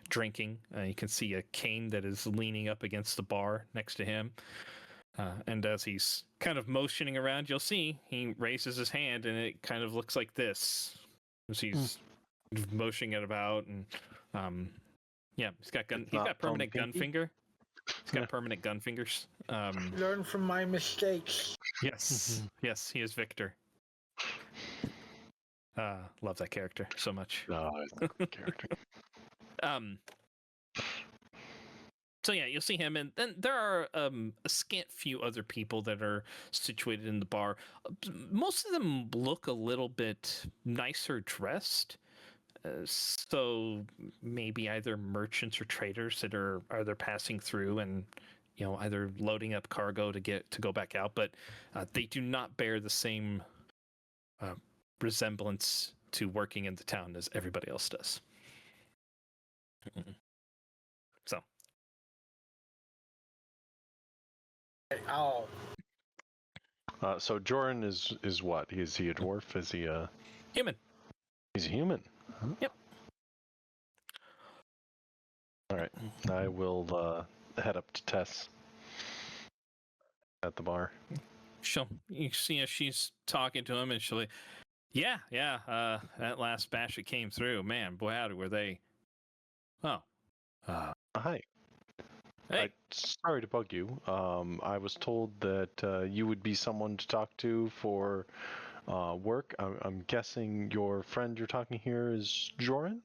drinking. You can see a cane that is leaning up against the bar next to him. And as he's kind of motioning around, you'll see he raises his hand, and it kind of looks like this as he's motioning it about. And yeah, he's got permanent gun finger. He's got permanent gun fingers. Learn from my mistakes. Yes, yes, he is Victor. Love that character so much. Oh, I love that character. So yeah, you'll see him, and then there are a scant few other people that are situated in the bar. Most of them look a little bit nicer dressed, so maybe either merchants or traders that are either passing through and either loading up cargo to go back out, but they do not bear the same resemblance to working in the town as everybody else does. So. Oh. So Joran is what? Is he a dwarf? Is he a human? He's a human. Huh? Yep. All right. I will head up to Tess at the bar. You see as she's talking to him, and she'll, yeah, that last batch that came through, man, boy, howdy, were they? Oh. Hi. Hey. Sorry to bug you. I was told that you would be someone to talk to for work. I'm guessing your friend you're talking here is Joran?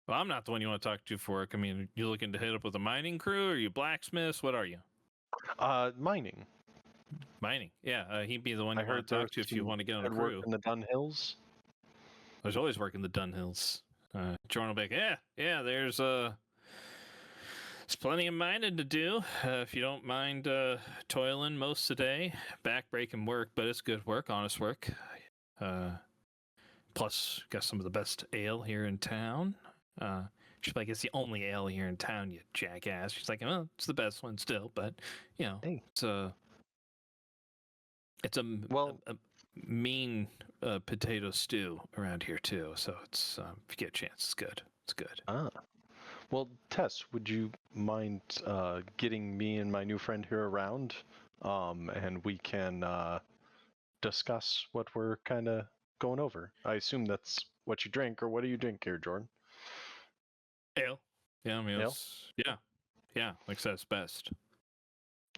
Well, I'm not the one you want to talk to for work. I mean, you looking to hit up with a mining crew? Or are you blacksmiths? What are you? Mining. Mining. Yeah, he'd be the one you want to talk to if you want to get on a crew. Work in the Dun Hills? There's always work in the Dun Hills. Joran will be like, yeah, there's plenty of mining to do, if you don't mind toiling most of the day. Back-breaking work, but it's good work, honest work. Plus, got some of the best ale here in town. She's like, it's the only ale here in town, you jackass. She's like, well, it's the best one still, but, hey. It's a mean potato stew around here, too. So it's, if you get a chance, it's good. It's good. Well, Tess, would you mind getting me and my new friend here around, and we can discuss what we're kind of going over? I assume that's what you drink, or what do you drink here, Jordan? Ale. Yeah, I mean, ale? Yeah, like I said, it's best.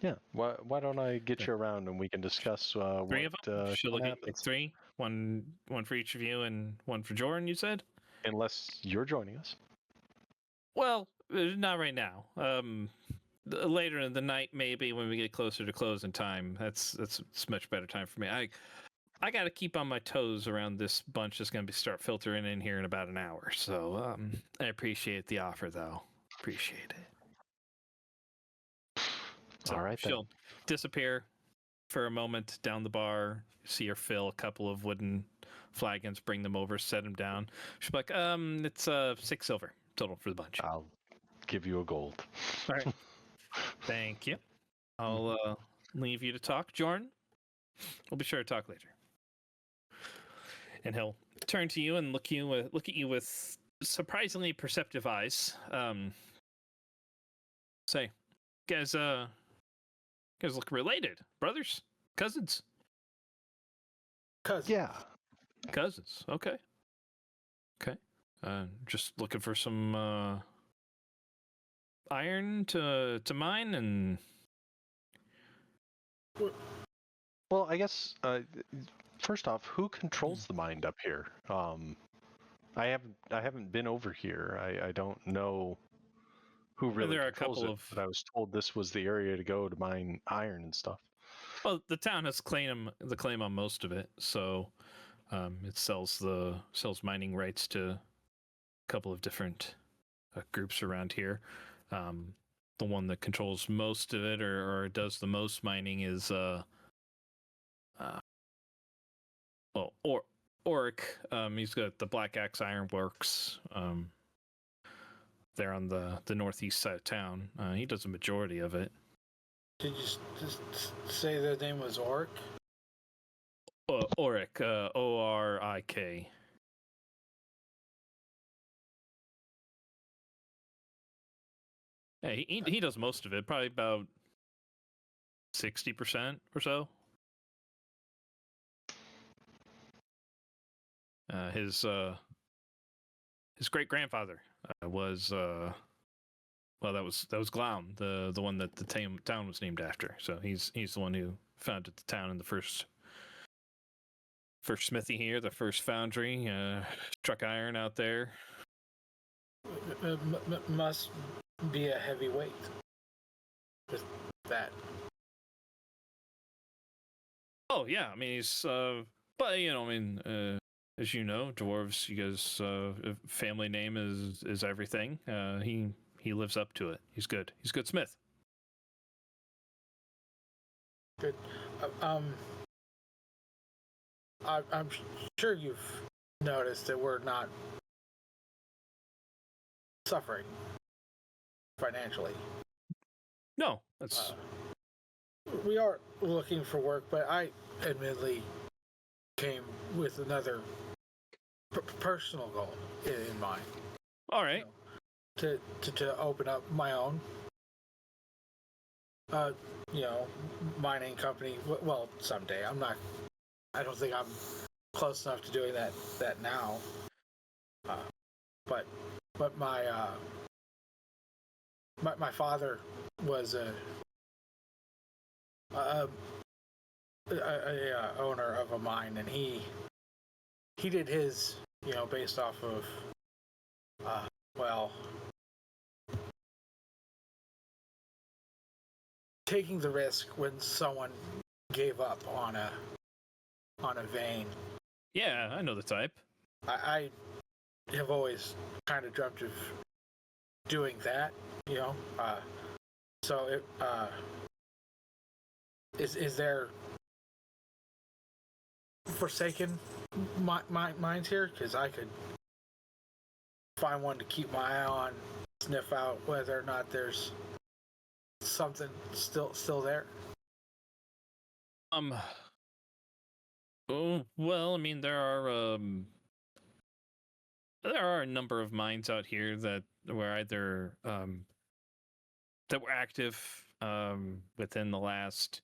Yeah. Why don't I get you around and we can discuss three of them? She'll look at like three. One for each of you and one for Jordan, you said? Unless you're joining us. Well, not right now. Later in the night, maybe when we get closer to closing time. That's much better time for me. I got to keep on my toes around this bunch that's going to start filtering in here in about an hour. So I appreciate the offer, though. Appreciate it. So all right, she'll disappear for a moment down the bar. See her fill a couple of wooden flagons, bring them over, set them down. She'll be like, it's 6 silver total for the bunch. I'll give you a gold. All right. Thank you. I'll leave you to talk, Jordan. We'll be sure to talk later. And he'll turn to you and look at you with surprisingly perceptive eyes. Say, guys look related, brothers, cousins. Cousins. Yeah. Cousins. Okay. Just looking for some iron to mine and. Well, I guess first off, who controls the mine up here? I haven't been over here. I don't know who really there are controls a couple it, but I was told this was the area to go to mine iron and stuff. Well, the town has the claim on most of it, so it sells mining rights to a couple of different groups around here. The one that controls most of it, or does the most mining, is Oric. He's got the Black Axe Iron Works. There on the northeast side of town. He does a majority of it. Did you just say their name was Orc? Oric, Orik. Yeah, he does most of it, probably about 60% or so. His great grandfather was that was Glaum, the one that the town was named after. So he's the one who founded the town and the first smithy here, the first foundry, struck iron out there. Must be a heavy weight with that. Oh yeah, I mean he's but as you know, dwarves, you guys, family name is everything. He lives up to it. He's good. He's a good smith. Good. I'm sure you've noticed that we're not suffering financially. No, that's we are looking for work, but I admittedly came with another personal goal in mind. all right. To open up my own, mining company. Well, someday. I don't think I'm close enough to doing that now. But my father was a owner of a mine, and he did his based off of taking the risk when someone gave up on a vein. Yeah, I know the type. I have always kind of dreamt of doing that, so it is there forsaken mines here? Because I could find one to keep my eye on, sniff out whether or not there's something still there. Oh well, I mean there are a number of mines out here that were either that were active within the last.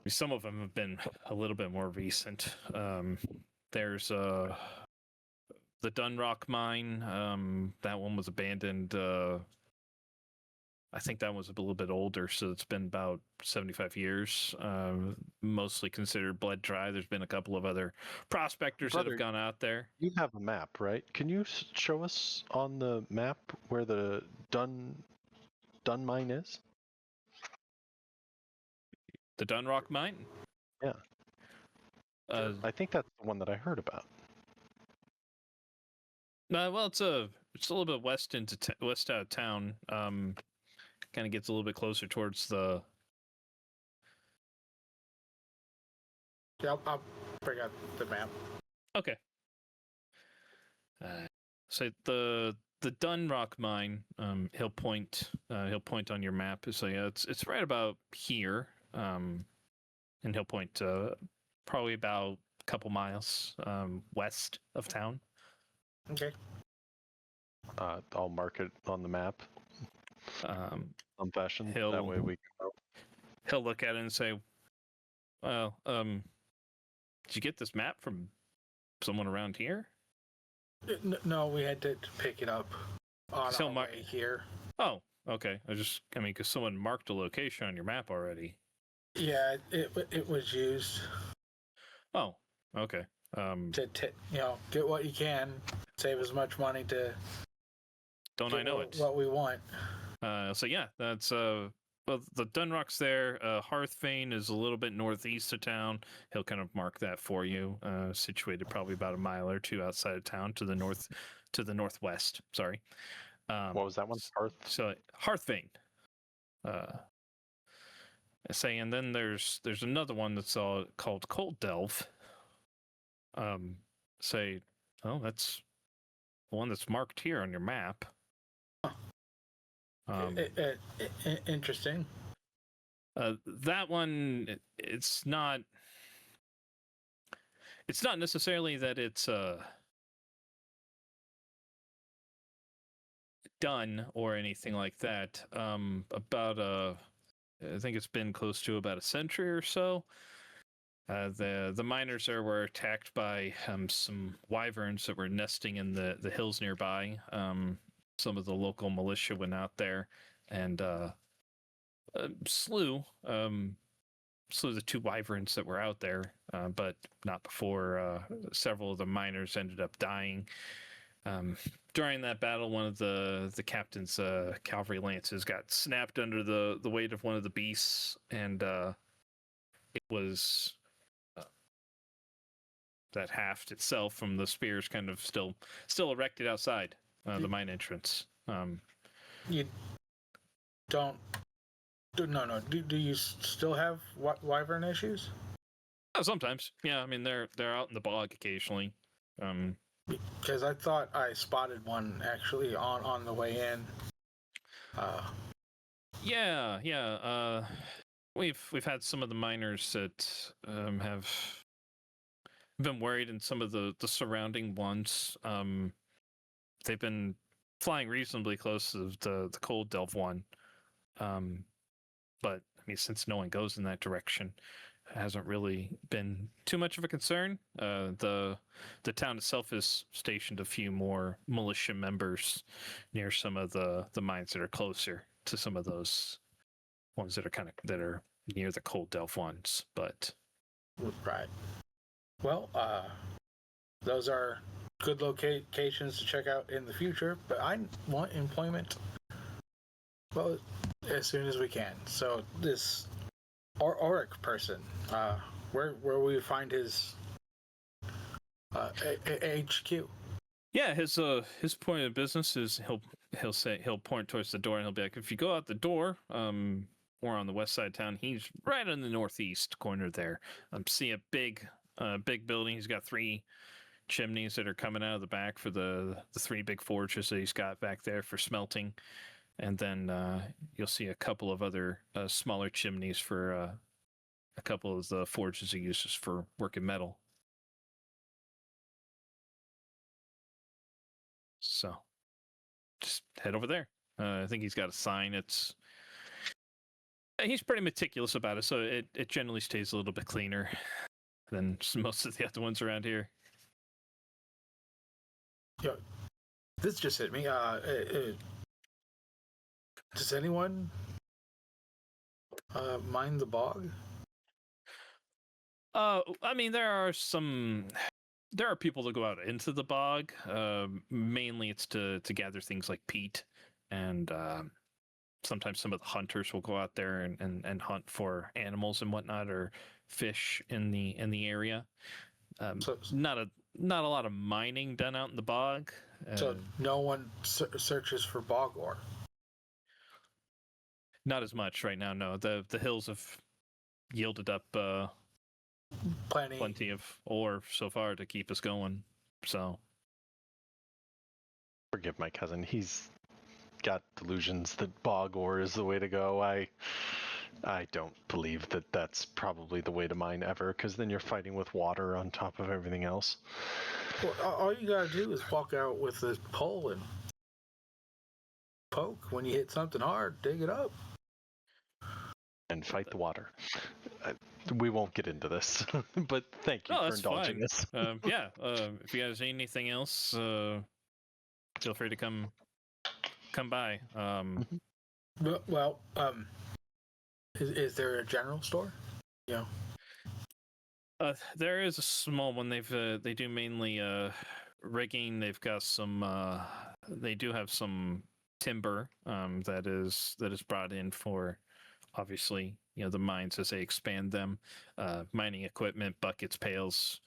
Some of them have been a little bit more recent. There's the Dunrock mine. That one was abandoned. I think that was a little bit older, so it's been about 75 years. Mostly considered blood dry. There's been a couple of other prospectors that have gone out there. You have a map, right? Can you show us on the map where the Dun mine is? The Dunrock mine? Yeah. I think that's the one that I heard about. Well, it's a little bit west out of town. Kind of gets a little bit closer towards the. Yeah, I'll bring up the map. Okay. So the Dunrock mine. He'll point on your map. So yeah, it's right about here. And he'll point probably about a couple miles west of town. Okay. I'll mark it on the map. Some fashion. That way we can. He'll look at it and say, "Well, did you get this map from someone around here?" No, we had to pick it up on our way here. Oh, okay. Because someone marked a location on your map already. Yeah, it was used. Oh, okay. To get what you can, save as much money to. Don't I know it? What we want. So yeah, that's well, the Dunrock's there. Hearthvane is a little bit northeast of town. He'll kind of mark that for you. Situated probably about a mile or two outside of town to the northwest. Sorry. What was that one? Hearth? So Hearthvane. And then there's another one that's called Cold Delve. That's the one that's marked here on your map. Interesting. That one, it's not necessarily that it's done or anything like that. I think it's been close to about a century or so. The miners there were attacked by some wyverns that were nesting in the hills nearby. Some of the local militia went out there and slew the two wyverns that were out there, but not before several of the miners ended up dying. During that battle, one of the captain's cavalry lances got snapped under the weight of one of the beasts, and it was that haft itself from the spears kind of still erected outside the mine entrance. You don't. No. Do you still have wyvern issues? Oh, sometimes, yeah. I mean, they're out in the bog occasionally. Because I thought I spotted one actually on the way in. Yeah. We've had some of the miners that have been worried, and some of the surrounding ones. They've been flying reasonably close to the Cold Delve one, but I mean, since no one goes in that direction, it hasn't really been too much of a concern. The town itself has stationed a few more militia members near some of the mines that are closer to some of those ones that are near the Cold Delve ones. But right. Well, those are good locations to check out in the future, but I want employment, well, as soon as we can. So this Auric person, where will we find his HQ? yeah, his point of business is he'll point towards the door, and he'll be like, if you go out the door, or on the west side of town, he's right in the northeast corner there. See a big building. He's got 3 chimneys that are coming out of the back for the 3 big forges that he's got back there for smelting, and then you'll see a couple of other smaller chimneys for a couple of the forges he uses for working metal. So just head over there. I think he's got a sign. He's pretty meticulous about it, so it generally stays a little bit cleaner than most of the other ones around here. Yeah, this just hit me. Does anyone mind the bog? I mean, there are people that go out into the bog. Mainly it's to gather things like peat, and sometimes some of the hunters will go out there and hunt for animals and whatnot, or fish in the area. So not a lot of mining done out in the bog. So no one searches for bog ore? Not as much right now, no. The hills have yielded up plenty of ore so far to keep us going. So forgive my cousin. He's got delusions that bog ore is the way to go. I don't believe that that's probably the way to mine ever, because then you're fighting with water on top of everything else. Well, all you gotta do is walk out with this pole and poke. When you hit something hard, dig it up. And fight the water. We won't get into this, but thank you for indulging us. If you guys need anything else, feel free to come by. Is there a general store? Yeah. There is a small one. They do mainly rigging. They've got some. They do have some timber that is brought in for obviously, the mines as they expand them, mining equipment, buckets, pails,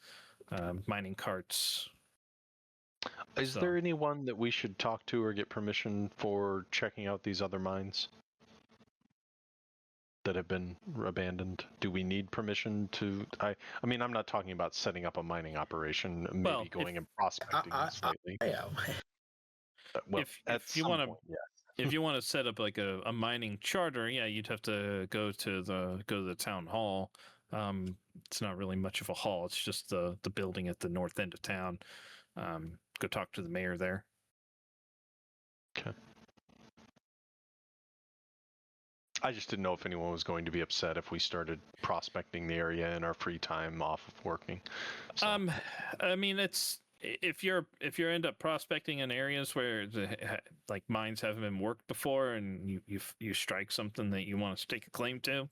mining carts. Is So- there anyone that we should talk to or get permission for checking out these other mines that have been abandoned? Do we need permission to? I mean, I'm not talking about setting up a mining operation, maybe Well, going and prospecting slightly. Yeah. Well, if at you some want to, point, yeah. if you want to set up like a mining charter, yeah, you'd have to go to the town hall. It's not really much of a hall; it's just the building at the north end of town. Go talk to the mayor there. Okay. I just didn't know if anyone was going to be upset if we started prospecting the area in our free time off of working. So, I mean, it's if you end up prospecting in areas where like mines haven't been worked before, and you strike something that you want to stake a claim to.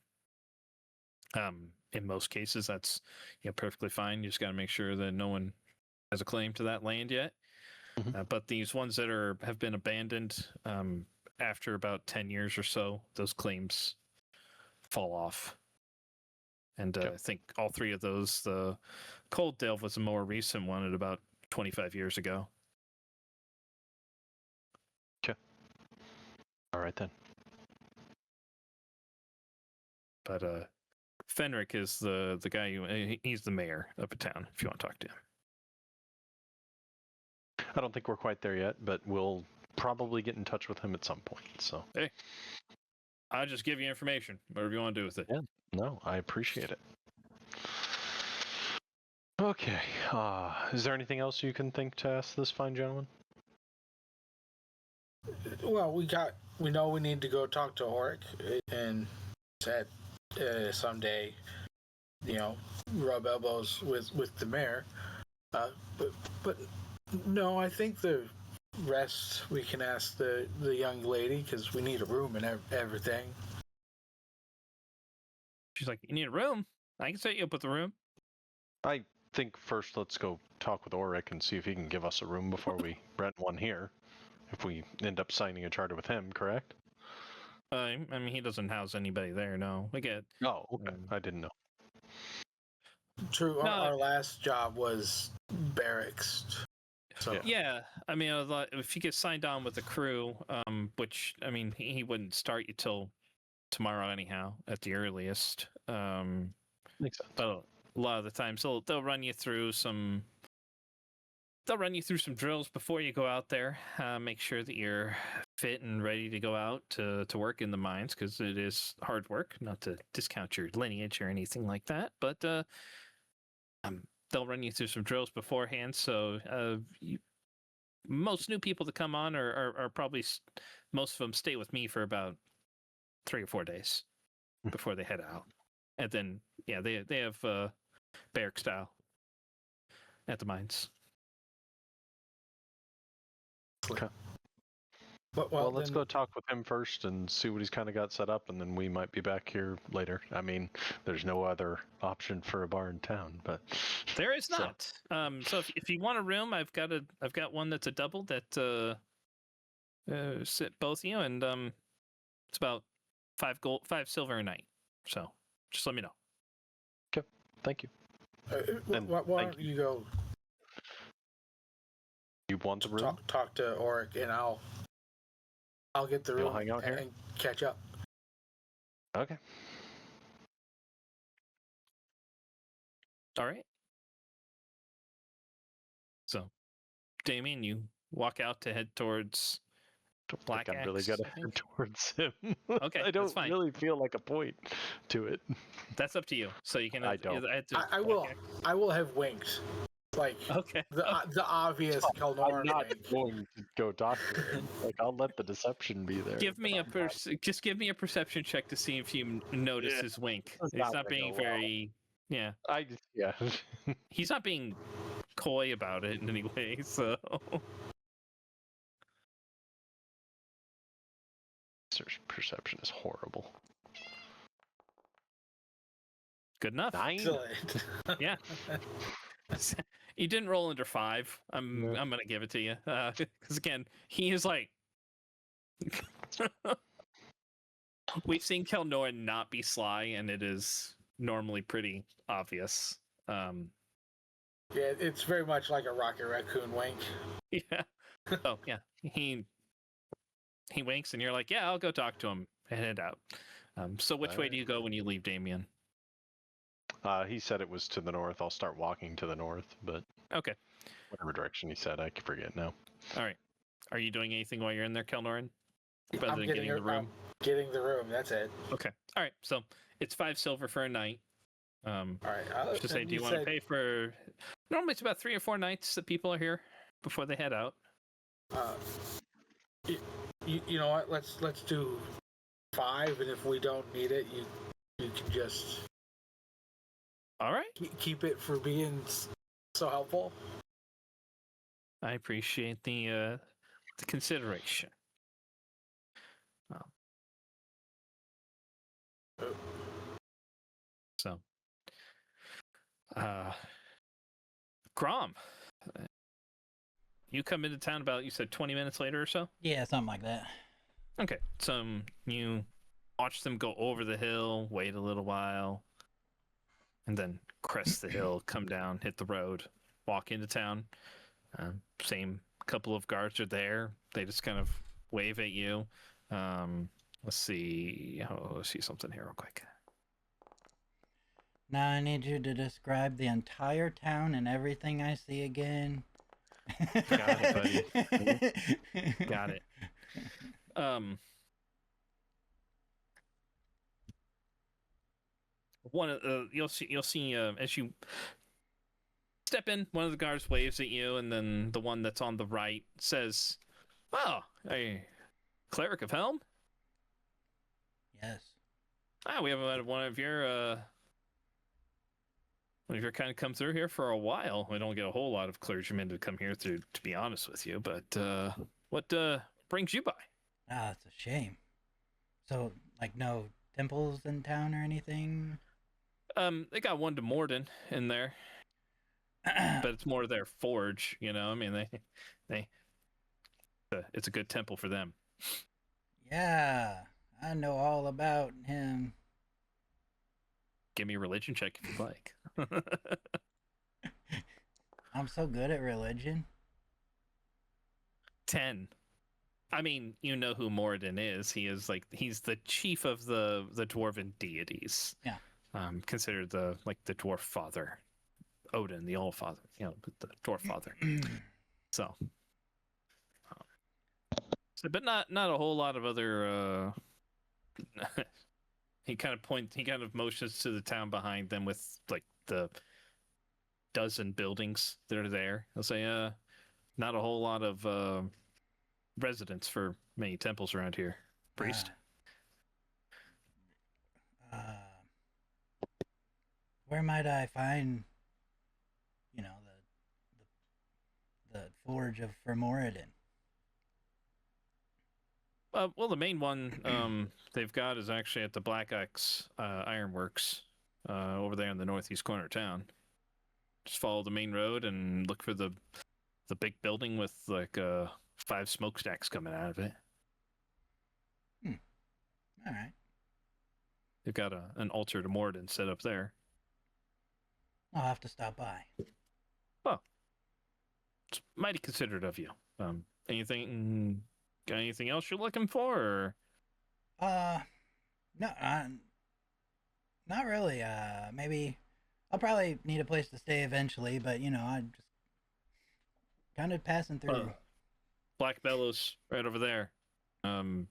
In most cases, that's perfectly fine. You just got to make sure that no one has a claim to that land yet. Mhm. But these ones that have been abandoned after about 10 years or so, those claims fall off. And I think all three of those, the Cold Delve was a more recent one at about 25 years ago. all right then. But Fenric is the guy he's the mayor of a town, if you want to talk to him. I don't think we're quite there yet, but we'll probably get in touch with him at some point. So, I'll just give you information, whatever you want to do with it. Yeah. No, I appreciate it. Okay. Is there anything else you can think to ask this fine gentleman? Well, we know we need to go talk to Auric and said someday, rub elbows with the mayor. But no, I think the rest we can ask the young lady because we need a room and everything. She's like, you need a room? I can set you up with a room. I think first let's go talk with Auric and see if he can give us a room before we rent one here. If we end up signing a charter with him, correct? I mean, he doesn't house anybody there, no. We get... Oh, okay. I didn't know. True, No. our last job was barracks. So Yeah, I mean, if you get signed on with the crew, which, I mean, he wouldn't start you till tomorrow anyhow, at the earliest. Makes sense. But a lot of the times they'll run you through some drills before you go out there. Make sure that you're fit and ready to go out to work in the mines, because it is hard work. Not to discount your lineage or anything like that, but they'll run you through some drills beforehand. So most new people that come on are probably, most of them stay with me for about 3 or 4 days before they head out, and then they have barrack style at the mines. Okay. But, Well, let's go talk with him first and see what he's kind of got set up, and then we might be back here later. I mean, there's no other option for a bar in town, but There is not. So if you want a room, I've got one that's a double that sit both of you, and it's about 5 silver a night. So just let me know. thank you. And why thank don't you go You want the room? talk to Auric, and I'll get the You'll room hang out here? and catch up. Okay. All right. So, Damien, you walk out to head towards. Don't Black think I'm really Axe, gonna I think. head towards him. Okay, I that's don't fine. really feel like a point to it. That's up to you. So you can. I don't. either head to I Black will. Axe- I will have winked, like Okay. the obvious I'm Kelnoran not wink. going to go talk to him. Like, I'll let the deception be there. Give me but I'm just give me a perception check to see if you notice Yeah, his wink. that's He's not not gonna being go well. very. Yeah. yeah. He's not being coy about it in any way. So. Search perception is horrible. Good enough. 9? Excellent. Yeah. You didn't roll under 5. I'm No. gonna give it to you because again, he is like. We've seen Kelnoran not be sly, and it is normally pretty obvious. Yeah, it's very much like a Rocket Raccoon wink. Yeah. Oh yeah. He winks, and you're like, yeah, I'll go talk to him and head out. So which way do you go when you leave, Damien? He said it was to the north. I'll start walking to the north, but Okay. whatever direction he said, I can forget now. All right. Are you doing anything while you're in there, Kelnoran? Other I'm than getting the room? Getting the room. That's it. Okay. All right. So it's 5 silver for a night. All right. To say, do you want to pay for? Normally, it's about 3 or 4 nights that people are here before they head out. You know what? Let's do 5, and if we don't need it, you can just All right. keep it for being so helpful. I appreciate the consideration. So, Grom, you come into town about, you said 20 minutes later or so? Yeah, something like that. Okay, so you watch them go over the hill, wait a little while, and then crest the hill, come down, hit the road, walk into town. Same couple of guards are there. They just kind of wave at you. Let's see. Oh, let's see something here real quick. Now I need you to describe the entire town and everything I see again. Got it, buddy. Got it. One of you'll see as you step in, one of the guards waves at you, and then the one that's on the right says, "Oh, a cleric of Helm? Yes. We haven't had one of your kind of come through here for a while. We don't get a whole lot of clergymen to come here to be honest with you. But what brings you by?" Ah, it's a shame. So, like, no temples in town or anything? They got one to Morden in there, but it's more their forge. You know, I mean, it's a good temple for them. Yeah, I know all about him. Give me a religion check if you'd like. I'm so good at religion. 10. I mean, you know who Moradin is. He's the chief of the dwarven deities. Yeah. Considered the dwarf father, Odin, the All Father. You know, the dwarf father. So, but not a whole lot of other. He kind of motions to the town behind them with like the dozen buildings that are there. He'll say, not a whole lot of residents for many temples around here. Priest. Where might I find, the forge for Moradin? Well, the main one they've got is actually at the Black Axe Ironworks over there in the northeast corner of town. Just follow the main road and look for the big building with like 5 smokestacks coming out of it. All right. They've got an altar to Morden set up there. I'll have to stop by. Well, it's mighty considerate of you. Anything else you're looking for? Or? No, not really. Maybe I'll probably need a place to stay eventually, but I'm just kind of passing through. Black Bellows right over there. Can't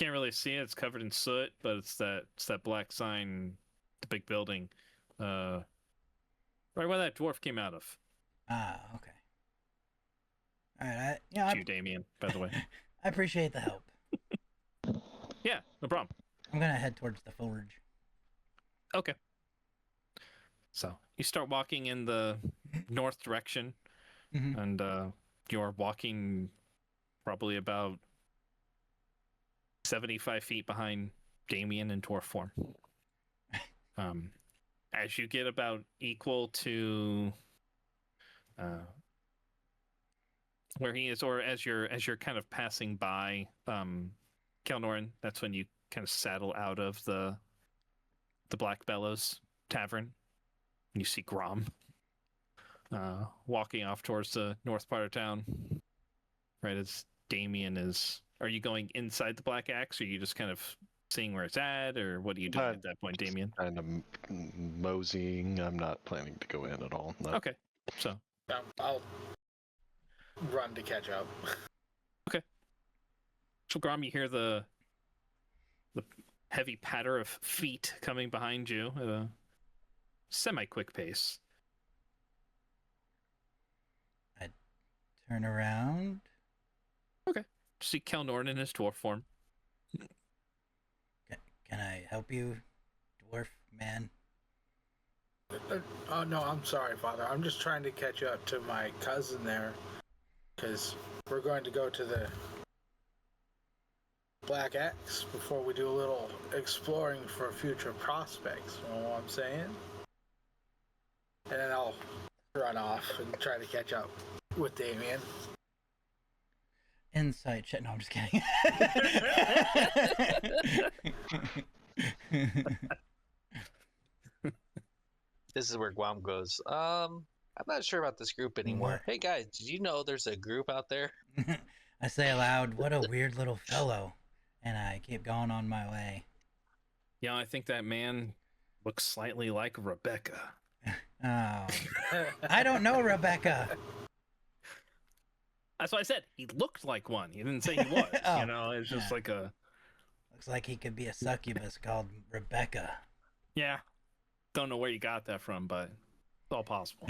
really see it. It's covered in soot, but it's that black sign, the big building, right where that dwarf came out of. Ah, okay. All right, you, Damien, by the way. I appreciate the help. Yeah, no problem. I'm gonna head towards the forge. Okay. So you start walking in the north direction, and you're walking probably about 75 feet behind Damien in dwarf form. As you get about equal to where he is, or as you're kind of passing by Kelnoran, that's when you kind of saddle out of the Black Bellows Tavern. You see Grom walking off towards the north part of town. Right as Damien is. Are you going inside the Black Axe, or are you just kind of seeing where it's at, or what are you doing at that point, Damien? Kind of moseying. I'm not planning to go in at all. No. Okay, so I'll run to catch up. Okay. So Grom, you hear the heavy patter of feet coming behind you at a semi-quick pace. I turn around. Okay. See Kelnorn in his dwarf form. Can I help you, dwarf man? Oh no, I'm sorry, Father. I'm just trying to catch up to my cousin there, because we're going to go to the Black Axe before we do a little exploring for future prospects. You know what I'm saying? And then I'll run off and try to catch up with Damien. Insight check. No, I'm just kidding. This is where Guam goes. I'm not sure about this group anymore. What? Hey guys, did you know there's a group out there? I say aloud, "What a weird little fellow," and I keep going on my way. Yeah, I think that man looks slightly like Rebecca. Oh, I don't know Rebecca. That's what I said. He looked like one. He didn't say he was. Oh, You know, it's just yeah. like a... Looks like he could be a succubus called Rebecca. Yeah. Don't know where you got that from, but it's all possible.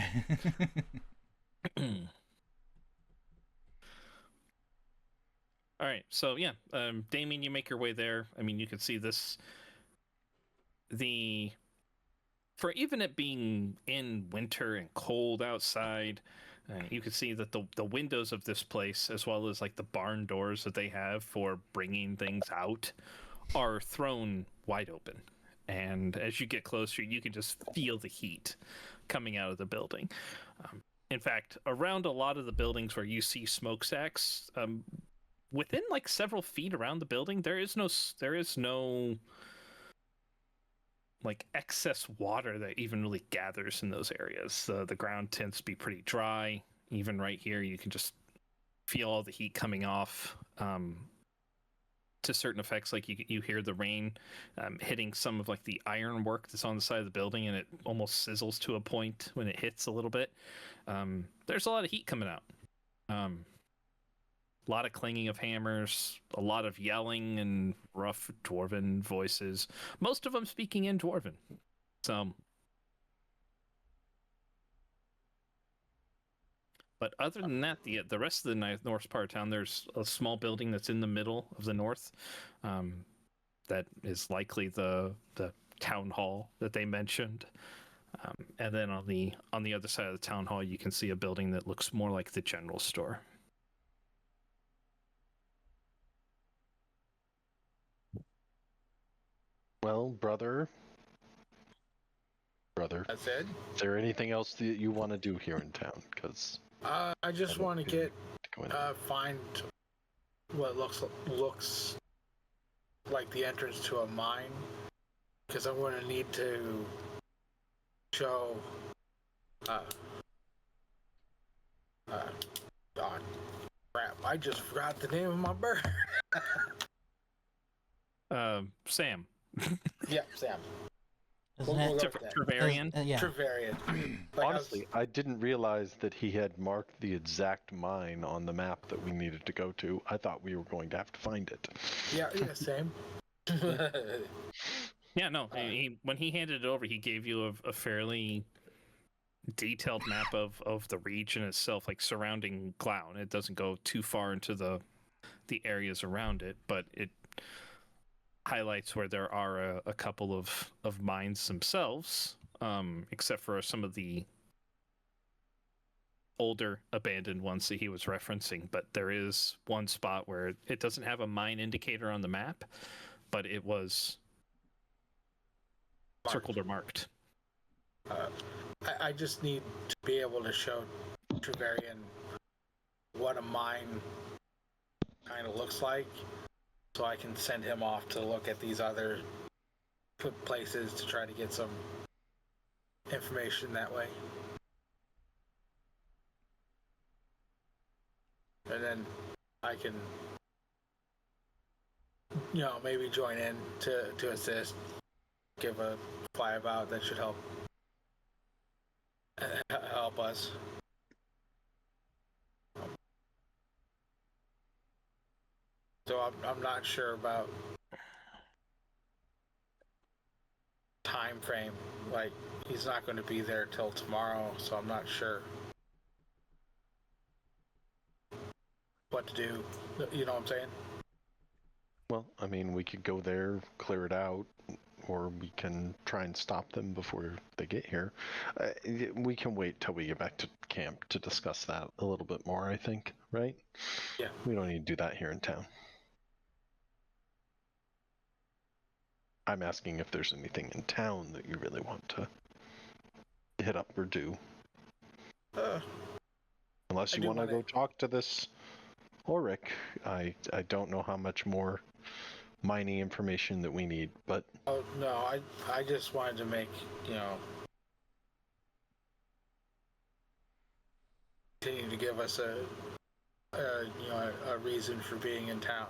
All right, so yeah, Damien, you make your way there. I mean, you can see this. For even it being in winter and cold outside, you can see that the windows of this place, as well as like the barn doors that they have for bringing things out, are thrown wide open. And as you get closer, you can just feel the heat coming out of the building. In fact, around a lot of the buildings where you see smokestacks, within like several feet around the building, there is no like excess water that even really gathers in those areas. The ground tends to be pretty dry. Even right here, you can just feel all the heat coming off. To certain effects, like you hear the rain hitting some of like the ironwork that's on the side of the building, and it almost sizzles to a point when it hits a little bit. There's a lot of heat coming out. A lot of clanging of hammers, a lot of yelling and rough dwarven voices. Most of them speaking in dwarven. So, but other than that, the rest of the north part of town, there's a small building that's in the middle of the north. That is likely the town hall that they mentioned. And then on the other side of the town hall, you can see a building that looks more like the general store. Well, brother. That's it. Is there anything else that you want to do here in town? Because I just want to get go in. find what looks like the entrance to a mine, because I'm going to need to show. God, crap! I just forgot the name of my bird. Sam. Yeah, Sam. Isn't We'll it? go with that. Trevarian. Yeah. Trevarian. Honestly, I didn't realize that he had marked the exact mine on the map that we needed to go to. I thought we were going to have to find it. Yeah, same. Yeah, no. When he handed it over, he gave you a fairly detailed map of the region itself, like surrounding Clown. It doesn't go too far into the areas around it, but it highlights where there are a couple of mines themselves, except for some of the older abandoned ones that he was referencing. But there is one spot where it doesn't have a mine indicator on the map, but it was circled or marked. I just need to be able to show Trevarian what a mine kind of looks like, so I can send him off to look at these other places to try to get some information that way. And then I can, maybe join in to assist, give a flyabout that should help us. So I'm not sure about time frame. Like, he's not going to be there till tomorrow, so I'm not sure what to do. You know what I'm saying? Well, I mean, we could go there, clear it out, or we can try and stop them before they get here. We can wait till we get back to camp to discuss that a little bit more, I think, right? Yeah. We don't need to do that here in town. I'm asking if there's anything in town that you really want to hit up or do. Unless you want to go talk to this Ulrich, I don't know how much more mining information that we need, but... Oh, no, I just wanted to make, continue to give us a reason for being in town.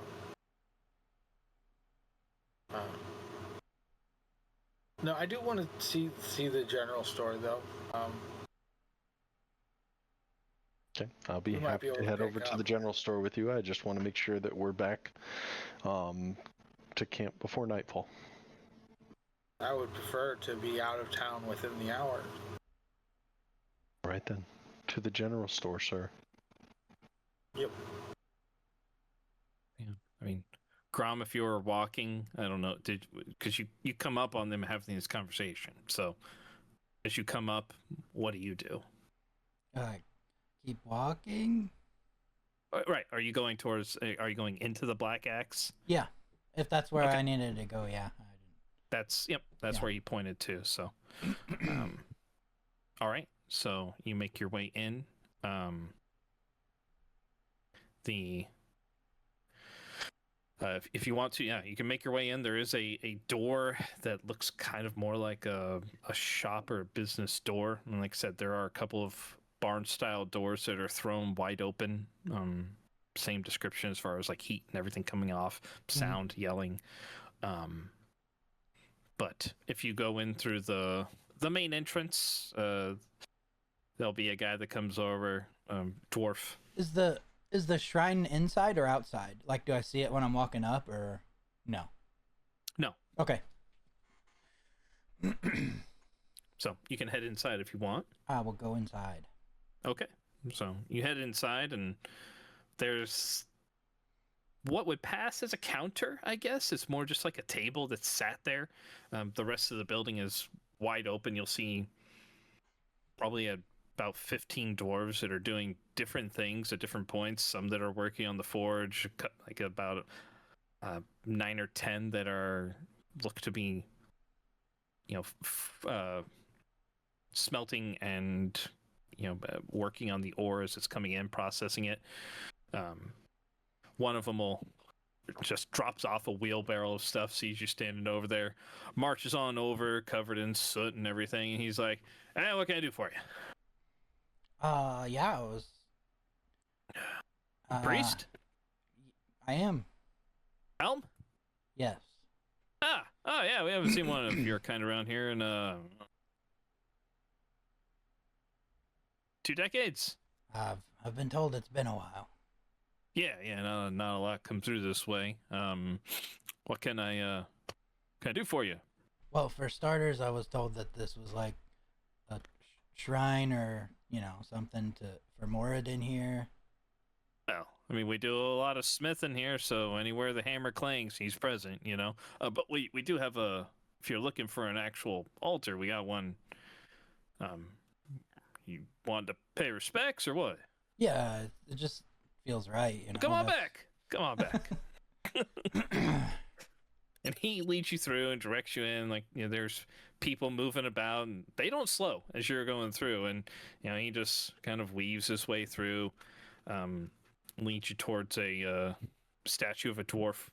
No, I do want to see the general store, though. Okay, I'll be happy to head over to the general store with you. I just want to make sure that we're back to camp before nightfall. I would prefer to be out of town within the hour. All right then, to the general store, sir. Yep. Yeah, I mean, Grom, if you were walking, I don't know, because you come up on them having this conversation. So, as you come up, what do you do? Keep walking. Right. Are you going into the Black Axe? Yeah, if that's where I needed to go. Yeah. That's where you pointed to. So, all right. So you make your way in. If you want to, you can make your way in. There is a door that looks kind of more like a shop or a business door. And like I said, there are a couple of barn-style doors that are thrown wide open. Same description as far as like heat and everything coming off, sound, yelling. But if you go in through the main entrance, there'll be a guy that comes over, dwarf. Is the shrine inside or outside? Like, do I see it when I'm walking up, or no? No. Okay. So you can head inside if you want. I will go inside. Okay. So you head inside, and there's what would pass as a counter, I guess. It's more just like a table that's sat there. The rest of the building is wide open. You'll see probably about 15 dwarves that are doing different things at different points. Some that are working on the forge, like about 9 or 10 that look to be, smelting and working on the ore as it's coming in, processing it. One of them will just drops off a wheelbarrow of stuff, sees you standing over there, marches on over, covered in soot and everything, and he's like, "Hey, what can I do for you?" Yeah, it was... Priest? I am. Elm? Yes. Oh yeah, we haven't seen one of your kind around here in 2 decades. I've been told it's been a while. Yeah, not a lot come through this way. What can I do for you? Well, for starters, I was told that this was like a shrine or, something for Moradin here. Well, I mean, we do a lot of smithing here, so anywhere the hammer clangs, he's present, But we do have if you're looking for an actual altar, we got one. You wanted to pay respects or what? Yeah, it just feels right. Come on back. And he leads you through and directs you in. Like, there's people moving about, and they don't slow as you're going through. And, he just kind of weaves his way through, leads you towards a statue of a dwarf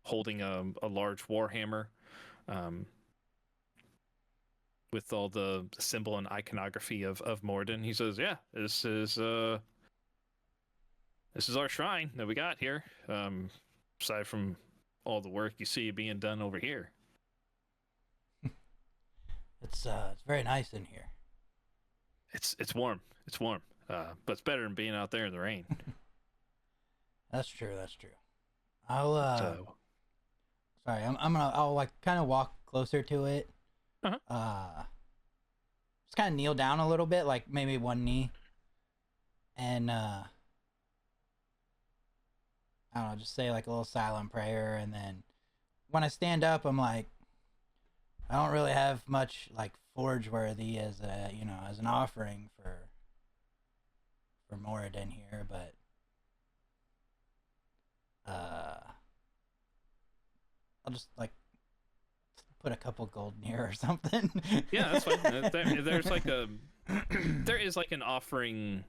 holding a large warhammer, with all the symbol and iconography of Morden. He says, "Yeah, this is our shrine that we got here. Aside from all the work you see being done over here." It's very nice in here. It's warm. It's warm. But it's better than being out there in the rain. That's true. That's true. I'll So, sorry. I'll like kind of walk closer to it. Uh-huh. Just kind of kneel down a little bit, like maybe one knee, and I don't know, just say like a little silent prayer, and then when I stand up, I'm like, I don't really have much like forge worthy as a as an offering for Moradin here, but I'll just like put a couple gold near or something. yeah, that's fine. There's like there is like an offering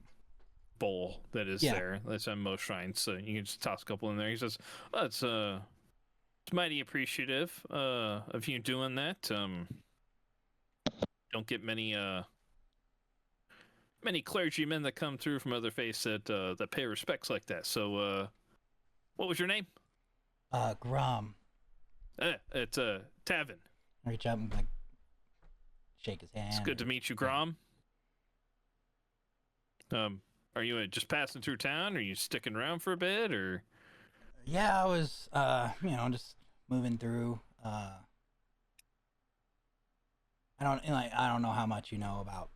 bowl that is there. That's on most shrines, so you can just toss a couple in there. He says, "Oh, it's mighty appreciative of you doing that. Don't get many clergymen that come through from other faiths that pay respects like that. So, what was your name?" Grom. It's Tavin. Reach up and like shake his hand. It's good to meet you, Grom. Are you just passing through town? Are you sticking around for a bit, or? Yeah, I was just moving through. I don't know how much you know about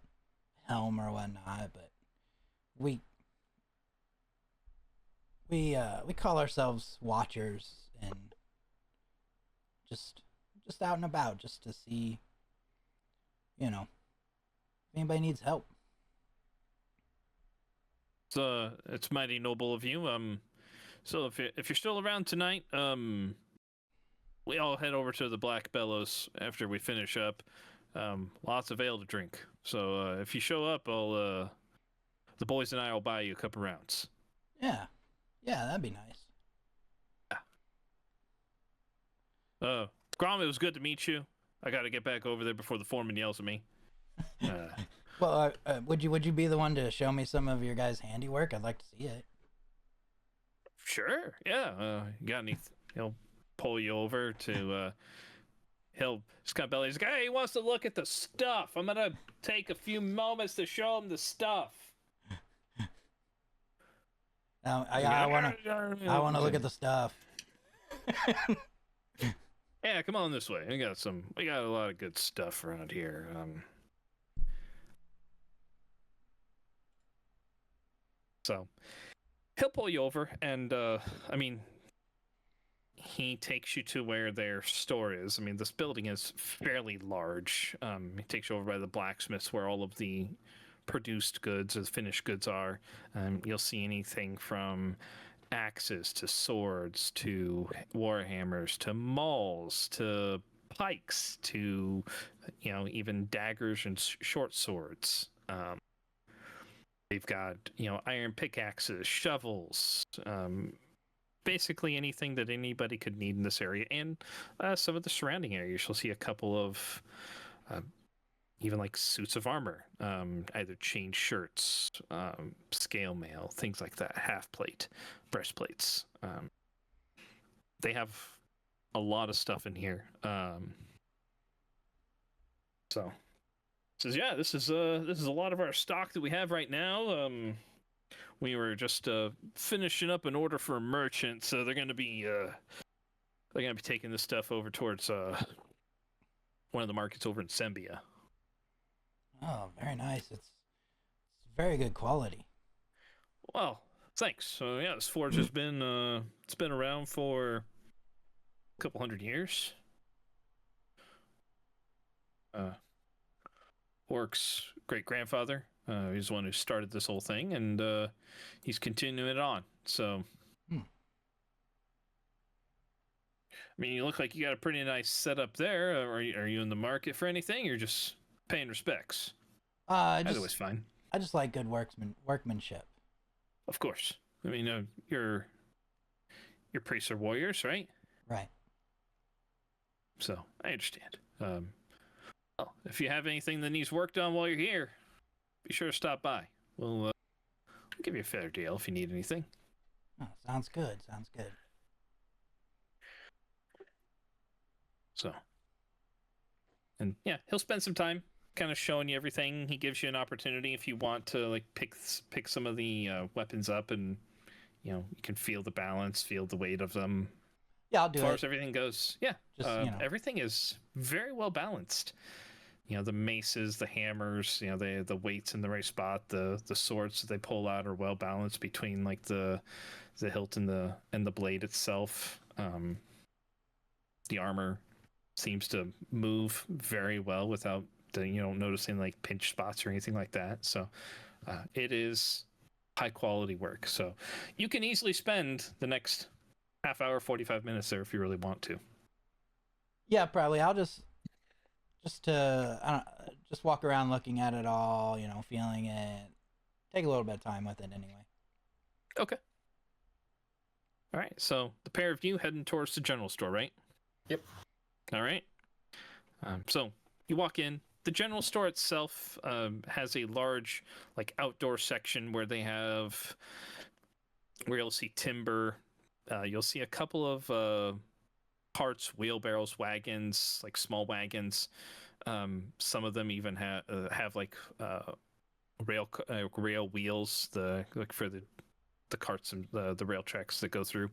Helm or whatnot, but we call ourselves Watchers, and just out and about just to see, if anybody needs help. It's mighty noble of you. So if you're still around tonight, we all head over to the Black Bellows after we finish up. Lots of ale to drink. So if you show up, the boys and I will buy you a couple rounds. Yeah, that'd be nice. Grom, it was good to meet you. I got to get back over there before the foreman yells at me. Well, would you be the one to show me some of your guys' handiwork? I'd like to see it. Sure. Yeah. You got any? He'll pull you over to. He'll Scott Belly's like, hey, he wants to look at the stuff. I'm gonna take a few moments to show him the stuff. Now, I want to look at the stuff. Yeah, come on this way. We got a lot of good stuff around here. So he'll pull you over, and he takes you to where their store is. I mean, this building is fairly large. He takes you over by the blacksmiths where all of the produced goods or the finished goods are. You'll see anything from axes to swords to warhammers to mauls to pikes to even daggers and short swords. They've got iron pickaxes, shovels, basically anything that anybody could need in this area, and some of the surrounding areas. You'll see a couple of even like suits of armor, either chain shirts, scale mail, things like that, half plate, breastplates. They have a lot of stuff in here. So says, yeah, this is a lot of our stock that we have right now. We were just finishing up an order for a merchant, so they're gonna be taking this stuff over towards one of the markets over in Sembia. Oh, very nice. It's very good quality. Well, thanks. So yeah, this forge has been it's been around for a couple hundred years. Orc's great grandfather, he's the one who started this whole thing, and he's continuing it on. So, I mean, you look like you got a pretty nice setup there. Are you in the market for anything? You're just paying respects. That's always fine. I just like good workmanship. Of course. I mean, your priests are warriors, right? Right. So I understand. Well, if you have anything that needs worked on while you're here, be sure to stop by. We'll give you a fair deal if you need anything. Oh, sounds good. Sounds good. So, and yeah, he'll spend some time kind of showing you everything. He gives you an opportunity if you want to like pick some of the weapons up, and you can feel the balance, feel the weight of them. Yeah, I'll do it. As far it. as everything goes, yeah, Just everything is very well balanced. The maces, the hammers, the weights in the right spot. The swords that they pull out are well balanced between like the hilt and the blade itself. The armor seems to move very well without noticing like pinch spots or anything like that. So it is high quality work. So you can easily spend the next half hour, 45 minutes there if you really want to. Yeah, probably. I'll just walk around looking at it all, feeling it. Take a little bit of time with it anyway. Okay. All right. So the pair of you heading towards the general store, right? Yep. All right. So you walk in. The general store itself has a large, like, outdoor section where you'll see timber. You'll see a couple of carts, wheelbarrows, wagons, like small wagons. Some of them even have like rail wheels, for the carts and the rail tracks that go through.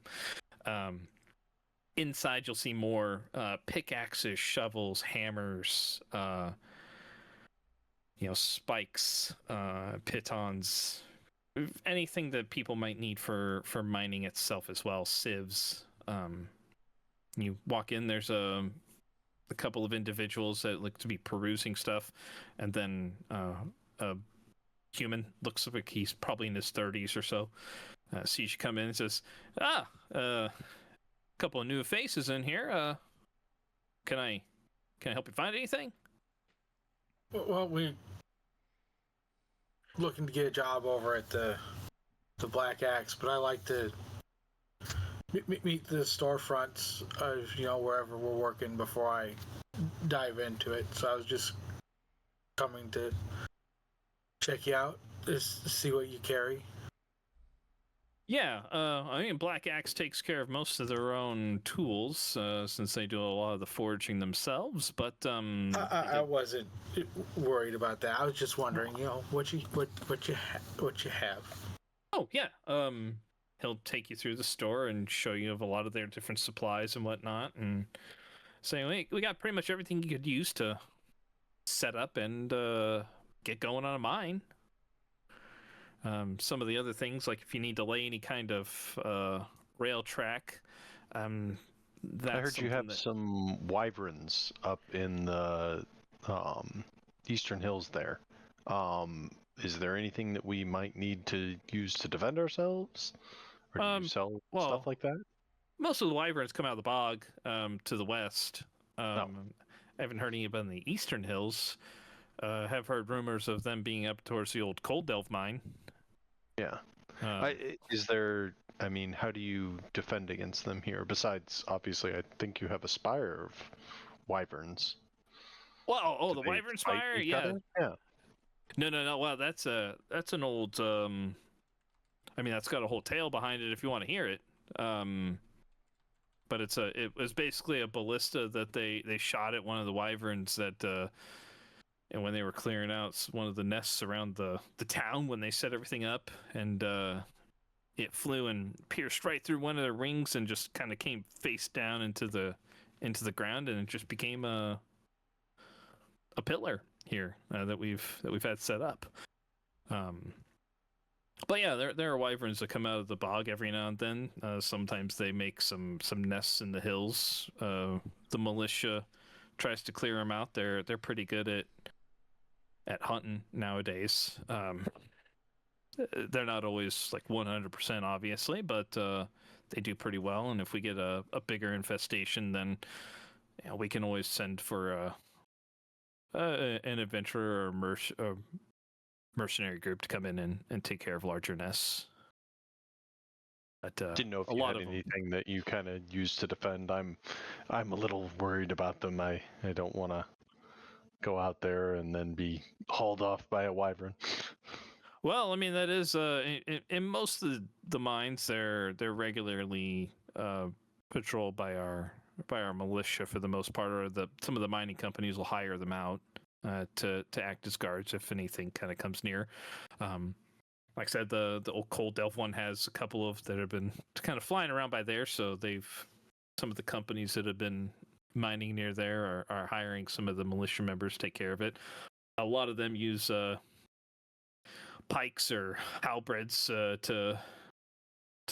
Inside, you'll see more pickaxes, shovels, hammers, spikes, pitons, anything that people might need for mining itself as well. Sieves. You walk in, there's a couple of individuals that look to be perusing stuff, and then a human, looks like he's probably in his 30s or so, sees you come in and says, couple of new faces in here. Can I help you find anything? Well, we're looking to get a job over at the Black Axe, but I like to meet the storefronts of wherever we're working before I dive into it. So I was just coming to check you out, just to see what you carry. Yeah, I mean, Black Axe takes care of most of their own tools, since they do a lot of the foraging themselves. But I wasn't worried about that. I was just wondering, what you have. Oh yeah, he'll take you through the store and show you of a lot of their different supplies and whatnot, and say, we got pretty much everything you could use to set up and get going on a mine. Some of the other things, like if you need to lay any kind of rail track, that's I heard you have some wyverns up in the eastern hills there. Is there anything that we might need to use to defend ourselves? Or do you sell stuff like that? Most of the wyverns come out of the bog to the west. I haven't heard any about in the eastern hills. Have heard rumors of them being up towards the old Cold Delve mine. Yeah. How do you defend against them here? Besides, obviously, I think you have a spire of wyverns. Well, the wyvern spire? Yeah. Yeah. No. Well, that's an old. That's got a whole tale behind it if you want to hear it. But it was basically a ballista that they shot at one of the wyverns that. And when they were clearing out one of the nests around the town, when they set everything up, and it flew and pierced right through one of the rings and just kind of came face down into the ground, and it just became a pillar here that we've had set up. But yeah, there are wyverns that come out of the bog every now and then. Sometimes they make some nests in the hills. The militia tries to clear them out. They're pretty good at hunting nowadays. They're not always like 100% obviously, but they do pretty well. And if we get a bigger infestation, then we can always send for an adventurer or mercenary group to come in and take care of larger nests. But Didn't know if a you lot had of them, anything that you kind of used to defend. I'm a little worried about them. I don't want to go out there and then be hauled off by a wyvern. well, I mean that is in most of the mines they're regularly patrolled by our militia for the most part, or some of the mining companies will hire them out to act as guards if anything kind of comes near. Like I said, the old Cold Delve one has a couple of that have been kind of flying around by there, so some of the companies that have been mining near there are hiring some of the militia members to take care of it. A lot of them use pikes or halberds to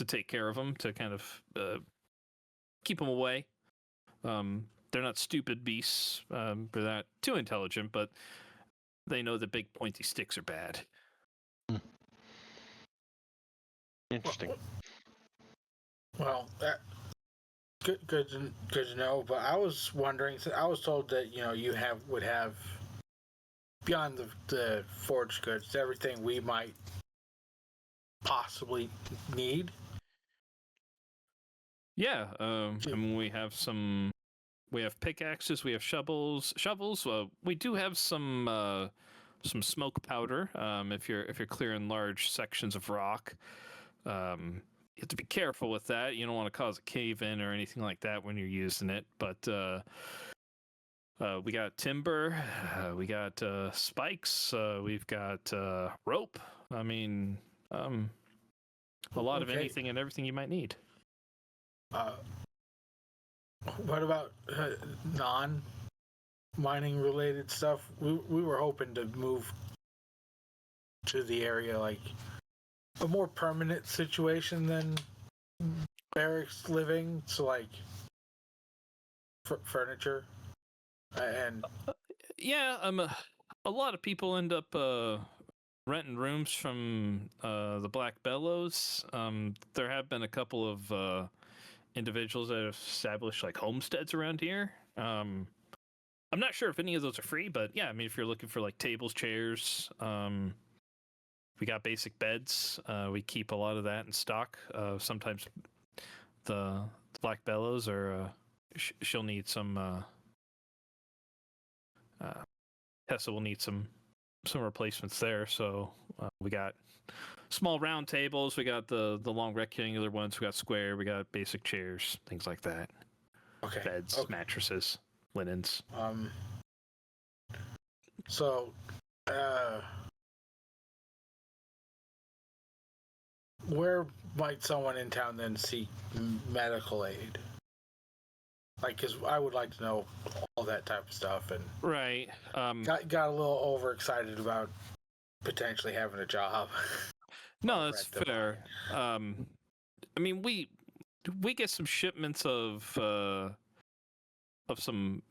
take care of them, to kind of keep them away. They're not stupid beasts. They're not too intelligent, but they know that big pointy sticks are bad. Interesting. Well, that good to know. But I was wondering. I was told that you would have beyond the forged goods everything we might possibly need. Yeah, I mean, we have pickaxes, we have shovels. We do have some smoke powder. If you're clearing large sections of rock, you have to be careful with that. You don't want to cause a cave in or anything like that when you're using it. But we got timber, we got spikes, we've got rope. I mean, a lot of anything and everything you might need. What about non-mining related stuff? We were hoping to move to the area like a more permanent situation than barracks living. So like furniture and yeah, a lot of people end up renting rooms from the Black Bellows. There have been a couple of individuals that have established like homesteads around here. I'm not sure if any of those are free, but yeah, I mean, if you're looking for like tables, chairs, we got basic beds. We keep a lot of that in stock. Sometimes the Black Bellows are she'll need some. Tessa will need some replacements there. So we got small round tables. We got the long rectangular ones. We got square. We got basic chairs, things like that. okay, Beds, mattresses, linens. So, where might someone in town then seek medical aid? Like, because I would like to know all that type of stuff, and Right. got a little overexcited about potentially having a job. No, that's fair. I mean, we get some shipments of some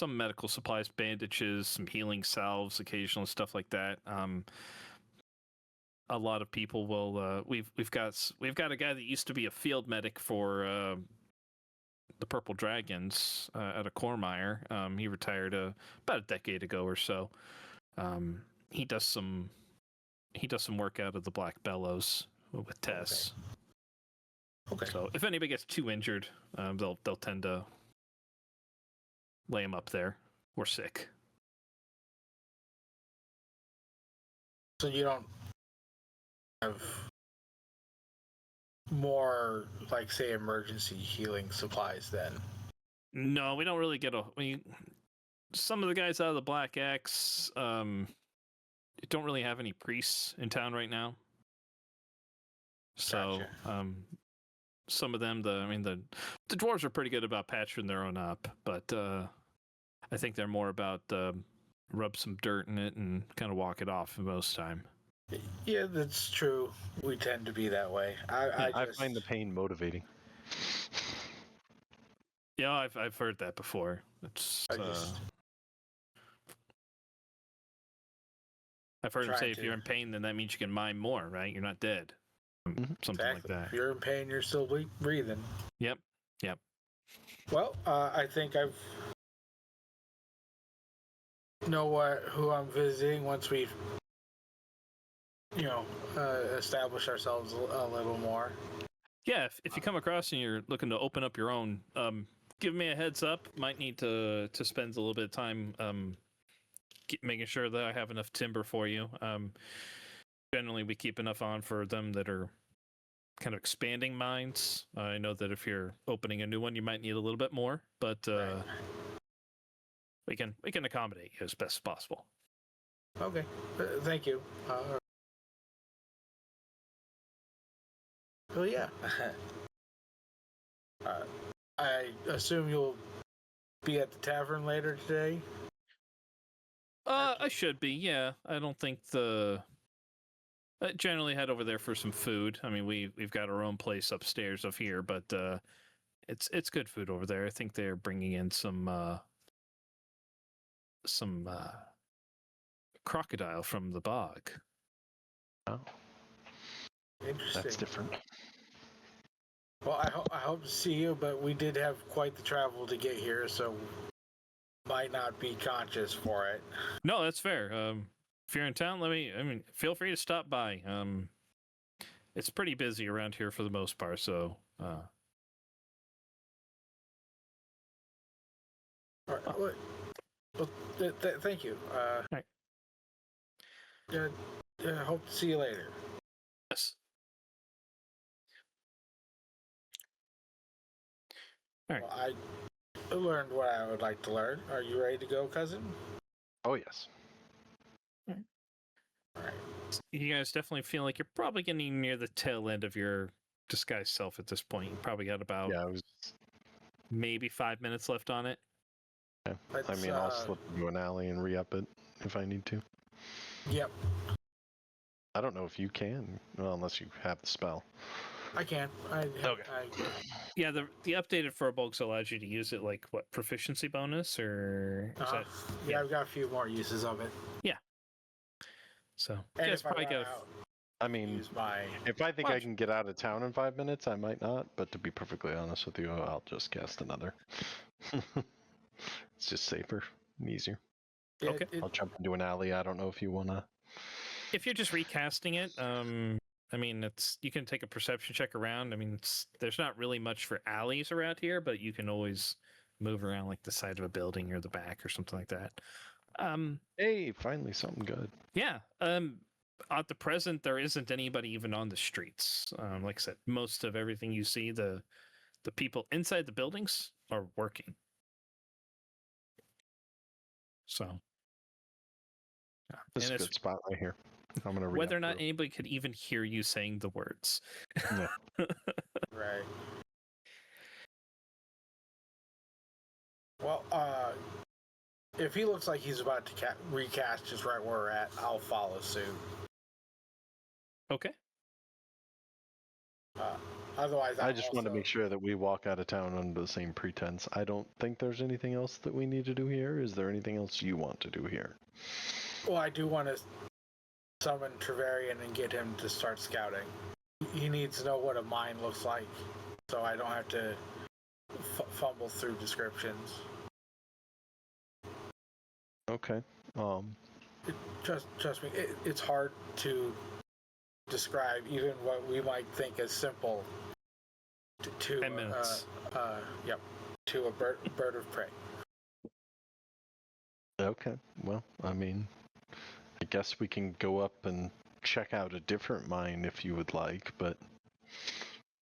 medical supplies, bandages, some healing salves, occasional stuff like that. A lot of people will. We've got a guy that used to be a field medic for the Purple Dragons at a Cormire. He retired about a decade ago or so. He does some work out of the Black Bellows with Tess. Okay. So if anybody gets too injured, they'll tend to lay him up there or sick. So you don't have more, like, say, emergency healing supplies then? No, we don't really get some of the guys out of the Black Axe don't really have any priests in town right now. So, Gotcha. some of them, the dwarves are pretty good about patching their own up, but I think they're more about rub some dirt in it and kind of walk it off most time. Yeah, that's true. We tend to be that way. I find the pain motivating. Yeah, I've heard that before. It's I've heard him say if you're in pain, then that means you can mine more, right? You're not dead. Something like that. If you're in pain, you're still breathing. Yep. Well, I think I've know who I'm visiting once we've establish ourselves a little more. Yeah, if you come across and you're looking to open up your own, give me a heads up. Might need to spend a little bit of time making sure that I have enough timber for you. Generally, we keep enough on for them that are kind of expanding mines. I know that if you're opening a new one, you might need a little bit more, but Right. we can accommodate you as best as possible. Okay. Thank you. Well, yeah. I assume you'll be at the tavern later today. I should be. Yeah, I don't think generally head over there for some food. I mean, we've got our own place upstairs of here, but it's good food over there. I think they're bringing in some crocodile from the bog. Oh, Interesting. that's different. Well, I hope to see you, but we did have quite the travel to get here, so might not be conscious for it. No, that's fair. If you're in town, feel free to stop by. It's pretty busy around here for the most part, so. All right. Well, thank you. Right. Hope to see you later. Yes. All right. Well, I learned what I would like to learn. Are you ready to go, cousin? Oh, yes. All right. You guys definitely feel like you're probably getting near the tail end of your disguised self at this point. You probably got about maybe 5 minutes left on it. Yeah. I mean, I'll slip into an alley and re-up it if I need to. Yep. I don't know if you can, well, unless you have the spell. I can. Yeah, the updated Furbolgs allows you to use it like what, proficiency bonus or is that? Yeah, I've got a few more uses of it. Yeah. So And you guys if I probably run got. out, I mean, use my. if I think I can get out of town in 5 minutes, I might not. But to be perfectly honest with you, I'll just cast another. It's just safer and easier. Yeah, Okay. I'll jump into an alley. I don't know if you wanna. If you're just recasting it, I mean, you can take a perception check around. I mean, there's not really much for alleys around here, but you can always move around like the side of a building or the back or something like that. Hey, finally something good. Yeah. At the present, there isn't anybody even on the streets. Like I said, most of everything you see, the people inside the buildings are working. So. This is a good spot right here. I'm gonna read whether or not anybody could even hear you saying the words. Yeah. Right. Well, if he looks like he's about to recast just right where we're at, I'll follow suit. Okay. Otherwise, I just want to make sure that we walk out of town under the same pretense. I don't think there's anything else that we need to do here. Is there anything else you want to do here? Well, I do want to summon Trevelyan and get him to start scouting. He needs to know what a mine looks like, so I don't have to fumble through descriptions. Okay. Trust me, it's hard to describe even what we might think as simple to 10 minutes. To a bird of prey. Okay. Well, I mean, I guess we can go up and check out a different mine if you would like, but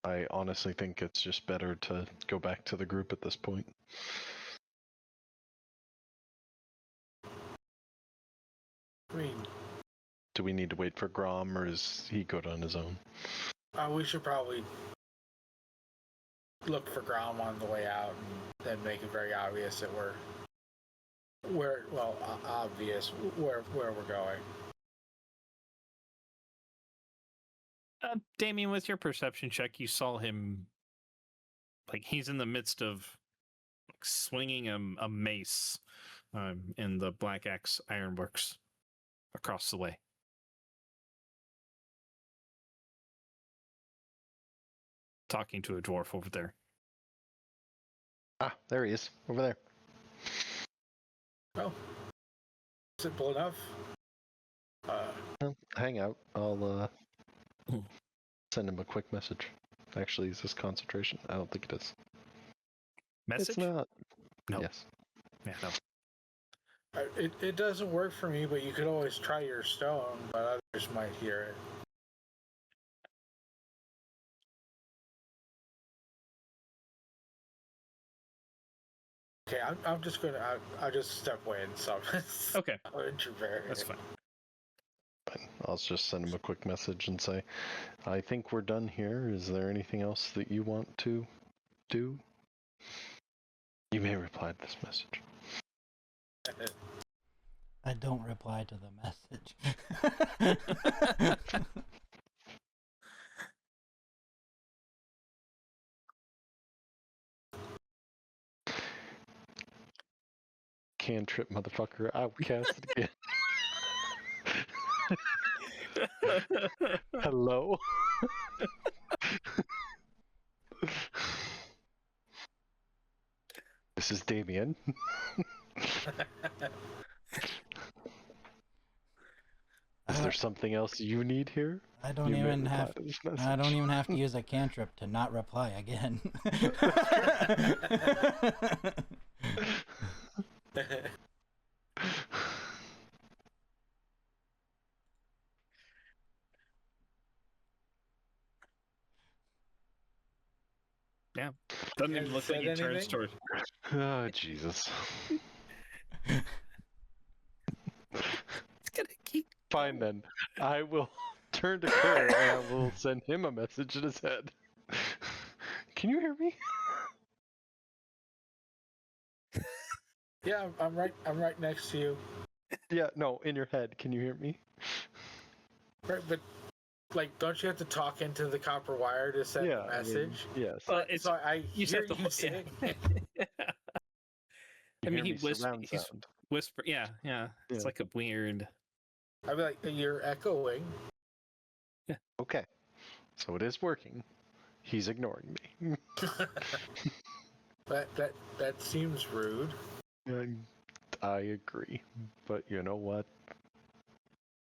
I honestly think it's just better to go back to the group at this point. I mean, do we need to wait for Grom, or is he good on his own? We should probably look for Grom on the way out and then make it very obvious that obvious where we're going. Damien, with your perception check, you saw him, like, he's in the midst of swinging a mace in the Black Axe Ironworks across the way. Talking to a dwarf over there. Ah, there he is, over there. Well, simple enough. Hang out. I'll send him a quick message. Actually, is this concentration? I don't think it is. Message? It's not. No. Yes. Yeah, no. It doesn't work for me, but you could always try your stone, but others might hear it. Okay, I'm just gonna I'll just step away and stop. Okay, Introvert. that's fine. Fine. I'll just send him a quick message and say, I think we're done here. Is there anything else that you want to do? You may reply to this message. I don't reply to the message. Cantrip, motherfucker. I will cast it again. Hello? This is Damien. Is there something else you need here? I don't You may even reply have. to this I message. don't even have to use a cantrip to not reply again. Yeah. Doesn't even look like he turns towards. Oh, Jesus. It's gonna keep. Fine then. I will turn to Cole and I will send him a message in his head. Can you hear me? Yeah, I'm right next to you. Yeah, no, in your head. Can you hear me? Right, but like, don't you have to talk into the copper wire to send the message? Yes. It's, So I you hear just have to you saying. yeah. You I mean, hear he me surround he's sound. whisper. Yeah. It's Yeah. like a weird. I'd be like, you're echoing. Okay. So it is working. He's ignoring me. That seems rude. And I agree. But you know what?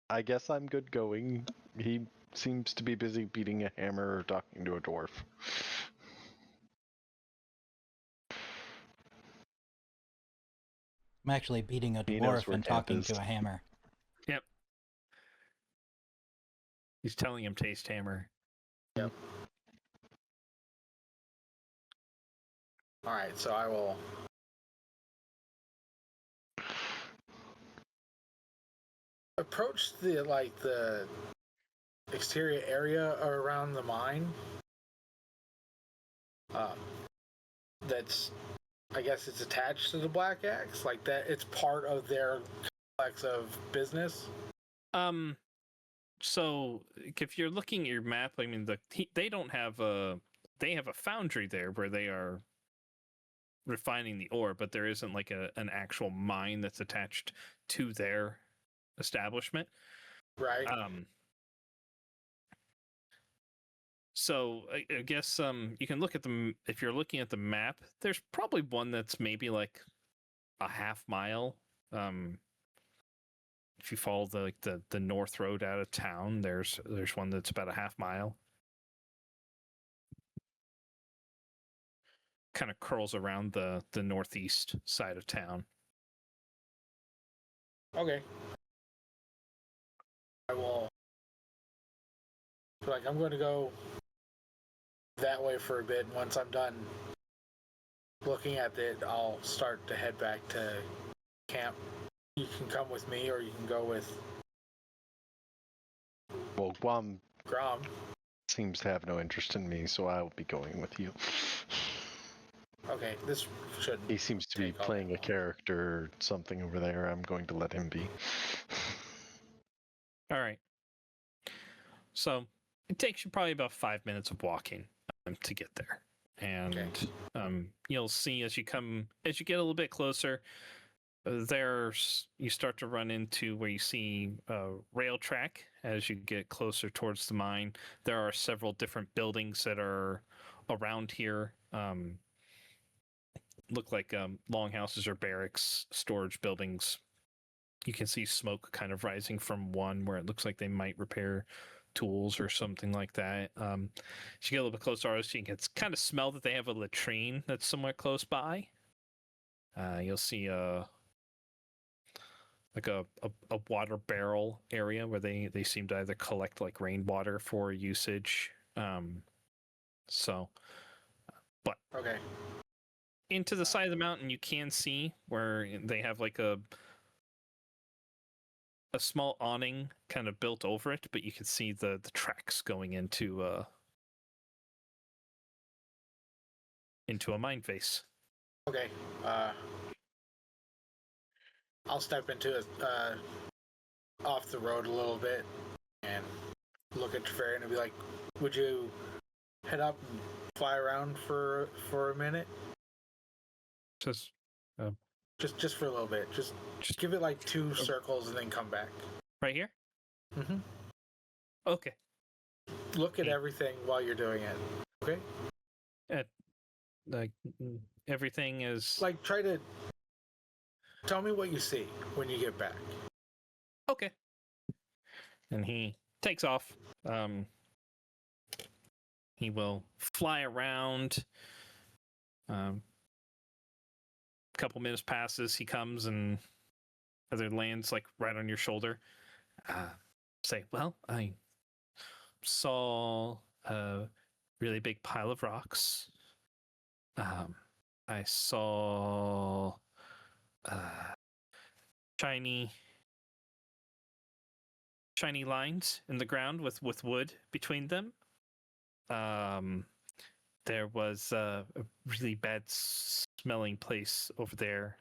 I guess I'm good going. He seems to be busy beating a hammer or talking to a dwarf. I'm actually beating a He knows dwarf where and camp talking is. to a hammer. Yep. He's telling him taste hammer. Yep. All right, so I will. Approach the exterior area around the mine. That's, I guess it's attached to the Black Axe, like that. It's part of their complex of business. So if you're looking at your map, I mean, they don't have they have a foundry there where they are refining the ore, but there isn't like an actual mine that's attached to their establishment. Right. So I guess you can look at them if you're looking at the map. There's probably one that's maybe like a half mile. If you follow the north road out of town, there's one that's about a half mile. Kind of curls around the northeast side of town. Okay. I will. Like, I'm going to go that way for a bit. And once I'm done looking at it, I'll start to head back to camp. You can come with me, or you can go with Well, Guam Grom. seems to have no interest in me, so I'll be going with you. Okay, this shouldn't. He seems to be take all playing that a character or something over there. I'm going to let him be. All right. So it takes you probably about 5 minutes of walking to get there, and you'll see as you get a little bit closer. You start to run into where you see a rail track as you get closer towards the mine. There are several different buildings that are around here. Look like longhouses or barracks, storage buildings. You can see smoke kind of rising from one where it looks like they might repair tools or something like that. As you get a little bit closer, you can kind of smell that they have a latrine that's somewhere close by. You'll see like a water barrel area where they seem to either collect like rainwater for usage. But Okay. into the side of the mountain, you can see where they have like a small awning kind of built over it, but you can see the tracks going into a mine face. Okay. I'll step into it off the road a little bit and look at Trevarian and be like, "Would you head up and fly around for a minute? Just Just for a little bit. Just give it like 2 circles and then come back." right here? Mm-hmm. Okay. Look at everything while you're doing it. Okay. Like everything is Like, try to tell me what you see when you get back. okay. And he takes off. He will fly around. Couple minutes passes. He comes and either lands like right on your shoulder. Say, well, I saw a really big pile of rocks. I saw shiny lines in the ground with wood between them. There was a really bad smelling place over there.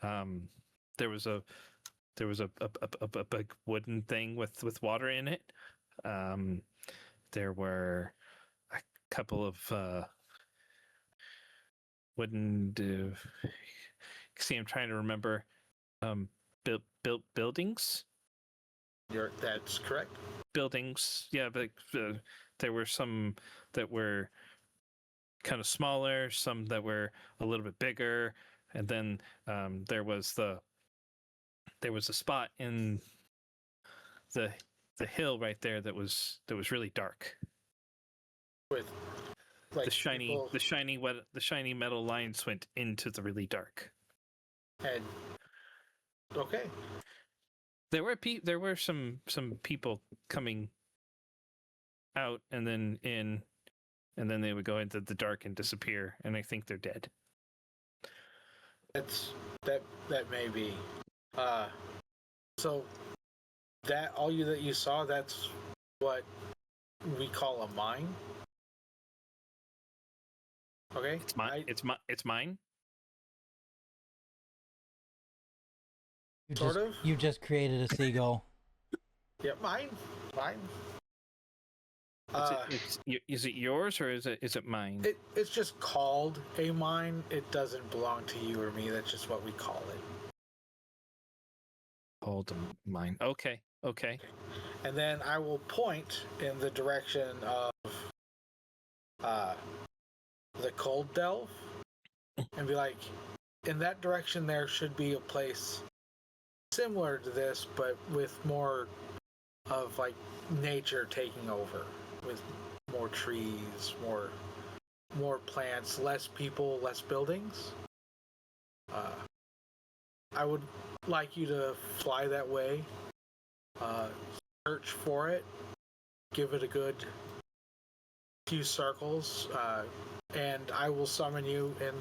There was a big wooden thing with water in it. There were a couple of wooden. See, I'm trying to remember. Built buildings. That's correct. Buildings, yeah, but there were some that were kind of smaller, some that were a little bit bigger, and then there was a spot in the hill right there that was really dark. With like the shiny people... the shiny metal lines went into the really dark. And okay. There were some people coming out and then in, and then they would go into the dark and disappear, and I think they're dead. That may be. So that that you saw, that's what we call a mine. Okay. It's mine. It's mine. You just created a seagull. Yeah, mine. Is it yours or is it mine? It's just called a mine. It doesn't belong to you or me. That's just what we call it. Called a mine. Okay. And then I will point in the direction of the cold delve and be like, in that direction there should be a place similar to this, but with more of like nature taking over, with more trees, more plants, less people, less buildings. I would like you to fly that way, search for it, give it a good few circles, and I will summon you in,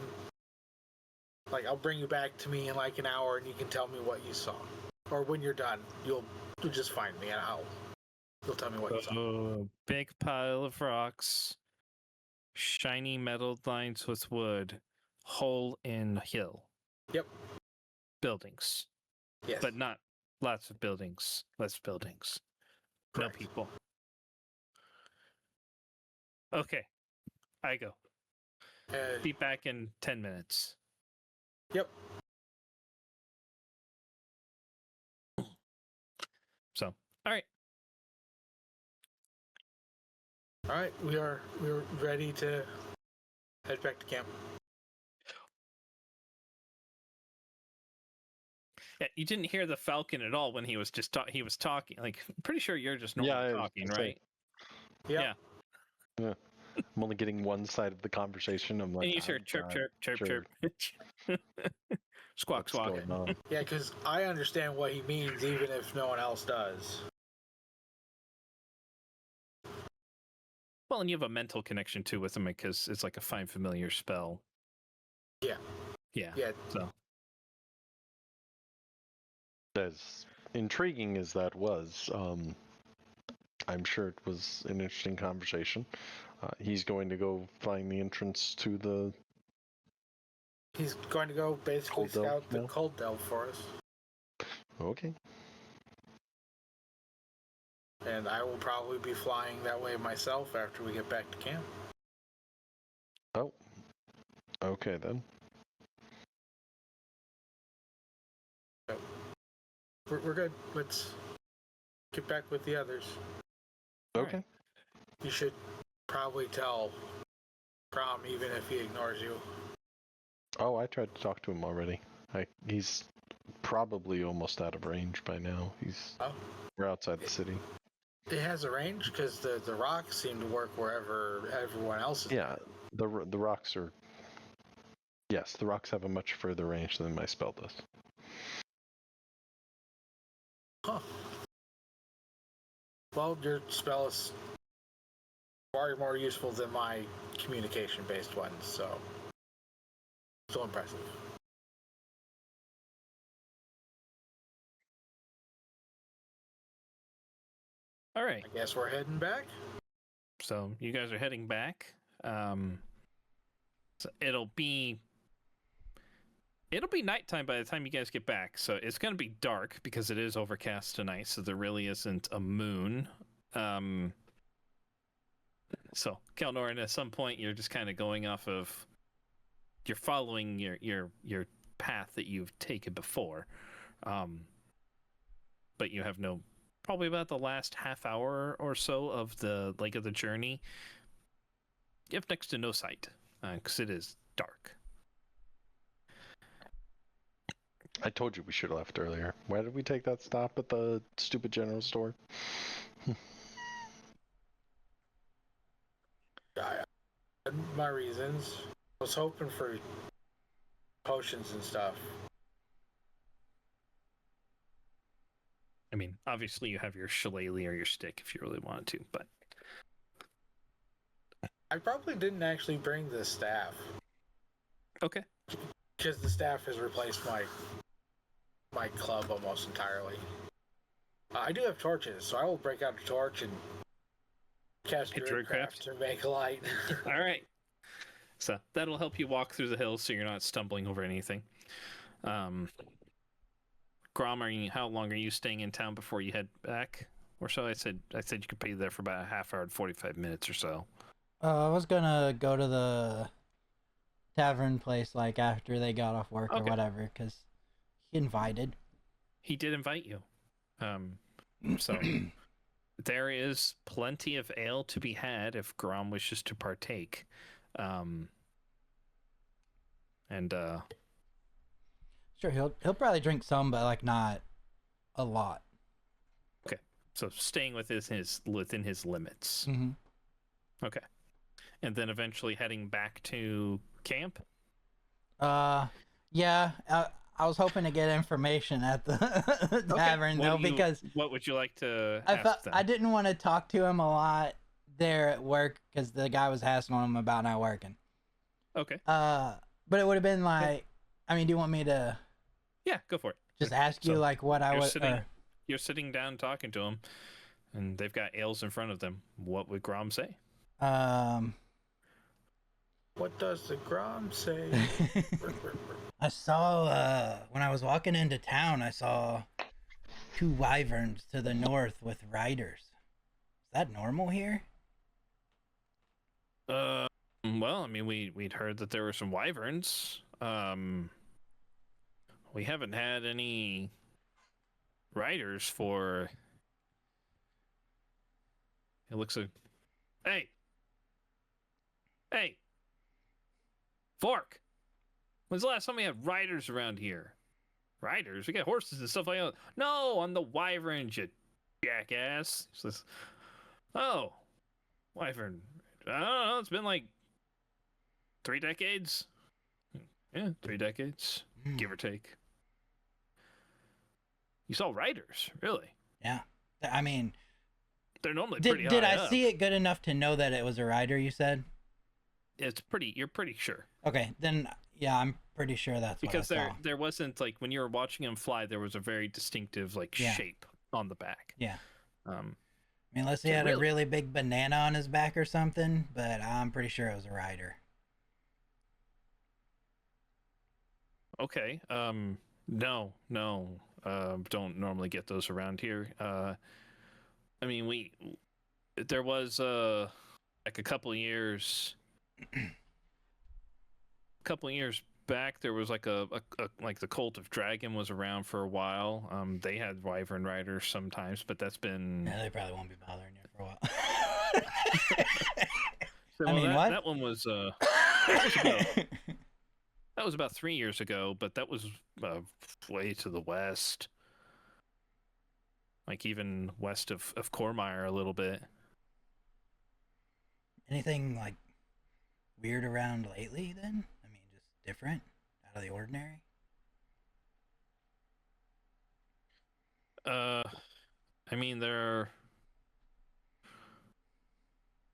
like, I'll bring you back to me in like an hour and you can tell me what you saw. Or when you're done, you'll just find me and you'll tell me what you saw. Big pile of rocks, shiny metal lines with wood, hole in hill. Yep. Buildings. Yes. But not lots of buildings. Less buildings. Correct. No people. Okay. I go. Be back in 10 minutes. Yep. So, all right. All right, we're ready to head back to camp. Yeah, you didn't hear the Falcon at all when he was just he was talking. Like, I'm pretty sure you're just normally Yeah, I was talking, gonna say. right? Yep. Yeah. I'm only getting one side of the conversation. I'm like, And you hear "Oh, chirp, God, chirp, chirp, chirp. Squawk, what's squawk. going on?" Yeah, because I understand what he means, even if no one else does. Well, and you have a mental connection too with him because it's like a find familiar spell. Yeah. Yeah. Yeah. So As intriguing as that was, I'm sure it was an interesting conversation. He's going to go find the entrance to the. He's going to go basically Cold Delve scout the now? Cold Delve for us. Okay. And I will probably be flying that way myself after we get back to camp. Oh. Okay then. We're good. Let's get back with the others. Okay. You should probably tell Prom, even if he ignores you. Oh, I tried to talk to him already. He's probably almost out of range by now. We're outside the city. It has a range because the rocks seem to work wherever everyone else is. Yeah, the rocks are. Yes, the rocks have a much further range than my spell does. Huh. Well, your spell is far more useful than my communication-based ones, so still impressive. all right. I guess we're heading back. So you guys are heading back. So it'll be nighttime by the time you guys get back. So it's going to be dark because it is overcast tonight. So there really isn't a moon. So Kelnoran, at some point you're just kind of going off of. You're following your path that you've taken before, but you have probably about the last half hour or so of the journey. You have next to no sight because it is dark. I told you we should have left earlier. Why did we take that stop at the stupid general store? I had my reasons. I was hoping for potions and stuff. I mean, obviously you have your shillelagh or your stick if you really wanted to, but I probably didn't actually bring the staff. okay. Because the staff has replaced my club almost entirely. I do have torches, so I will break out a torch and cast Druidcraft to make a light. All right. So that'll help you walk through the hills so you're not stumbling over anything. Grom, how long are you staying in town before you head back? Or so I said you could be there for about a half hour to 45 minutes or so. I was gonna go to the tavern place like after they got off work or whatever, because he invited. He did invite you. So there is plenty of ale to be had if Grom wishes to partake. Sure, he'll probably drink some, but like not a lot. Okay, so staying within his limits. Mm-hmm. Okay, and then eventually heading back to camp. Yeah. I was hoping to get information at the tavern though, because what would you like to ask them? I didn't want to talk to him a lot there at work because the guy was hassling him about not working. Okay. But it would have been like, I mean, do you want me to? Yeah, go for it. Just ask you like what I was. You're sitting down talking to them, and they've got ales in front of them. What would Grom say? What does the Grom say? I saw when I was walking into town, I saw 2 wyverns to the north with riders. Is that normal here? Well, I mean, we'd heard that there were some wyverns. We haven't had any riders for. It looks like. Hey, Fork. When's the last time we had riders around here? riders. We got horses and stuff like that. No, on the wyverns, you jackass. He says, oh, wyvern. I don't know. It's been like 3 decades. Yeah, 3 decades, give or take. You saw riders, really? Yeah. I mean, they're normally pretty high did I up. see it good enough to know that it was a rider, you said? It's pretty, you're pretty sure. Okay, then, yeah, I'm pretty sure that's because what I saw. there wasn't, like, when you were watching him fly, there was a very distinctive, like, shape on the back. Yeah. I mean, unless he had a really big banana on his back or something, but I'm pretty sure it was a rider. Okay. No. Don't normally get those around here. I mean, there was like a couple of years back, there was like a like the Cult of Dragon was around for a while. They had wyvern riders sometimes, but that's been. Yeah, they probably won't be bothering you for a while. So, I mean, what? That one was that was about 3 years ago, but that was way to the west, like even west of Cormire a little bit. Anything like weird around lately? Then I mean, just different, out of the ordinary. I mean, there are.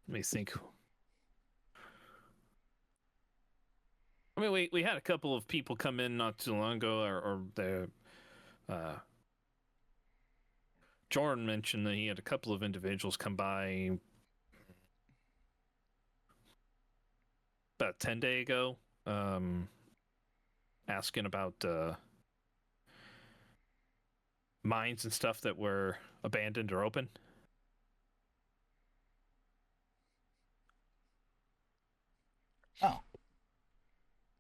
Let me think. I mean, we had a couple of people come in not too long ago, or the Jordan mentioned that he had a couple of individuals come by about 10 days ago, asking about mines and stuff that were abandoned or open. Oh.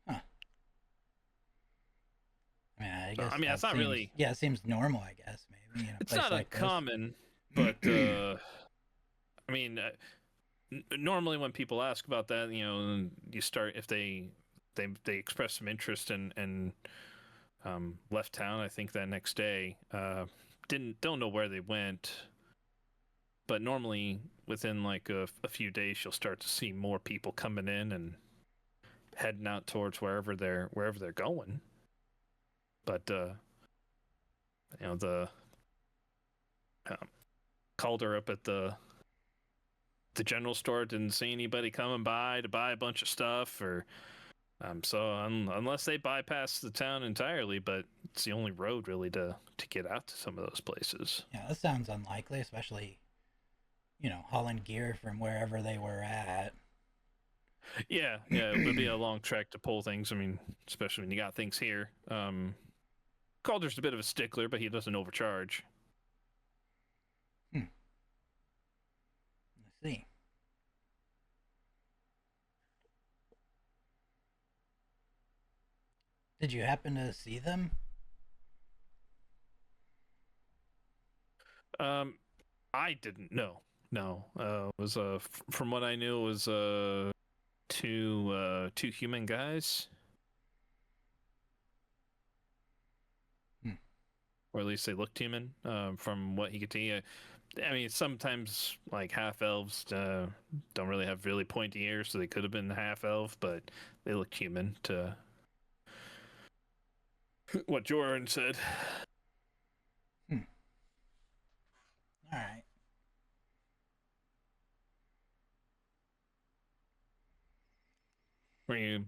Huh. I guess. I mean, that's not really. Yeah, it seems normal. I guess maybe. It's not like uncommon, but I mean, normally when people ask about that, you start if they express some interest and left town. I think that next day, don't know where they went, but normally within like a few days, you'll start to see more people coming in and heading out towards wherever they're going. But the Calder up at the general store didn't see anybody coming by to buy a bunch of stuff, or so unless they bypass the town entirely, but it's the only road really to get out to some of those places. Yeah, that sounds unlikely, especially hauling gear from wherever they were at. Yeah, it would be a long trek to pull things. I mean, especially when you got things here. Calder's a bit of a stickler, but he doesn't overcharge. Let's see. Did you happen to see them? I didn't. No. It was from what I knew, it was two human guys. Or at least they looked human, from what he could tell. I mean, sometimes like half elves don't really have really pointy ears, so they could have been half elf, but they looked human to what Joran said. All right. Are you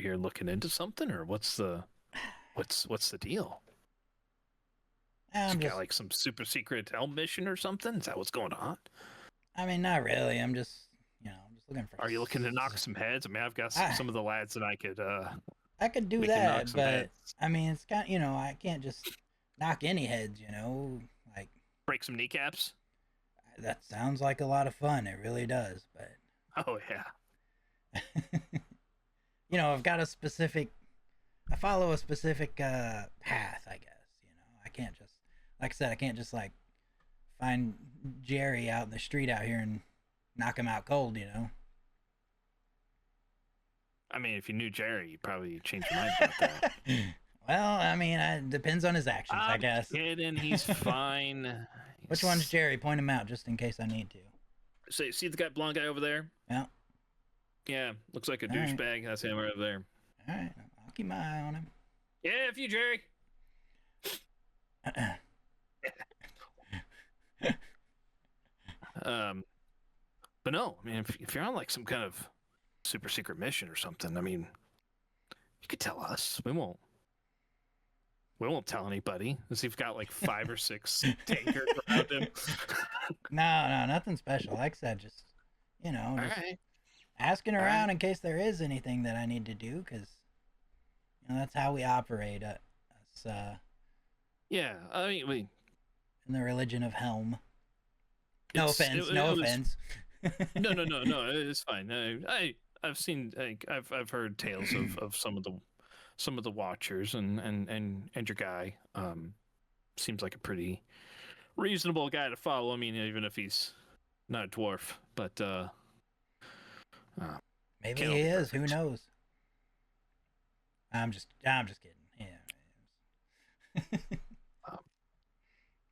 here looking into something, or what's the deal? You got like some super secret elm mission or something? Is that what's going on? I mean, not really. I'm just looking for. Are you looking to knock some heads? I mean, I've got some of the lads that I could. I could do that, but heads. I mean, it's kind. I can't just knock any heads. Like break some kneecaps. That sounds like a lot of fun. It really does, but. Oh yeah. I've got a specific. I follow a specific path, I guess. I can't just, like I said, I can't just like find Jerry out in the street out here and knock him out cold. I mean, if you knew Jerry, you'd probably change your mind about that. Well, I mean, it depends on his actions, I I'm guess. kidding. He's fine. Which one's Jerry? Point him out just in case I need to. Say, see the guy, blonde guy over there? Yeah. Yeah, looks like a All right. douchebag. That's him right over there. All right, I'll keep my eye on him. Yeah, if you, Jerry. But no, I mean, if you're on like some kind of super secret mission or something, I mean, you could tell us. We won't tell anybody. Unless you've got like 5 or 6 tankers around him. No, nothing special. Like I said, just just All right. asking All around right. in case there is anything that I need to do, because that's how we operate. Us, Yeah, I mean, in the religion of Helm. No It's- offense. it- No it was- offense. no, it's fine. I've seen, like, I've heard tales of some of the watchers and your guy. Seems like a pretty reasonable guy to follow. I mean, even if he's not a dwarf, but Maybe Can't he be is. Who perfect. knows? I'm just kidding. Yeah.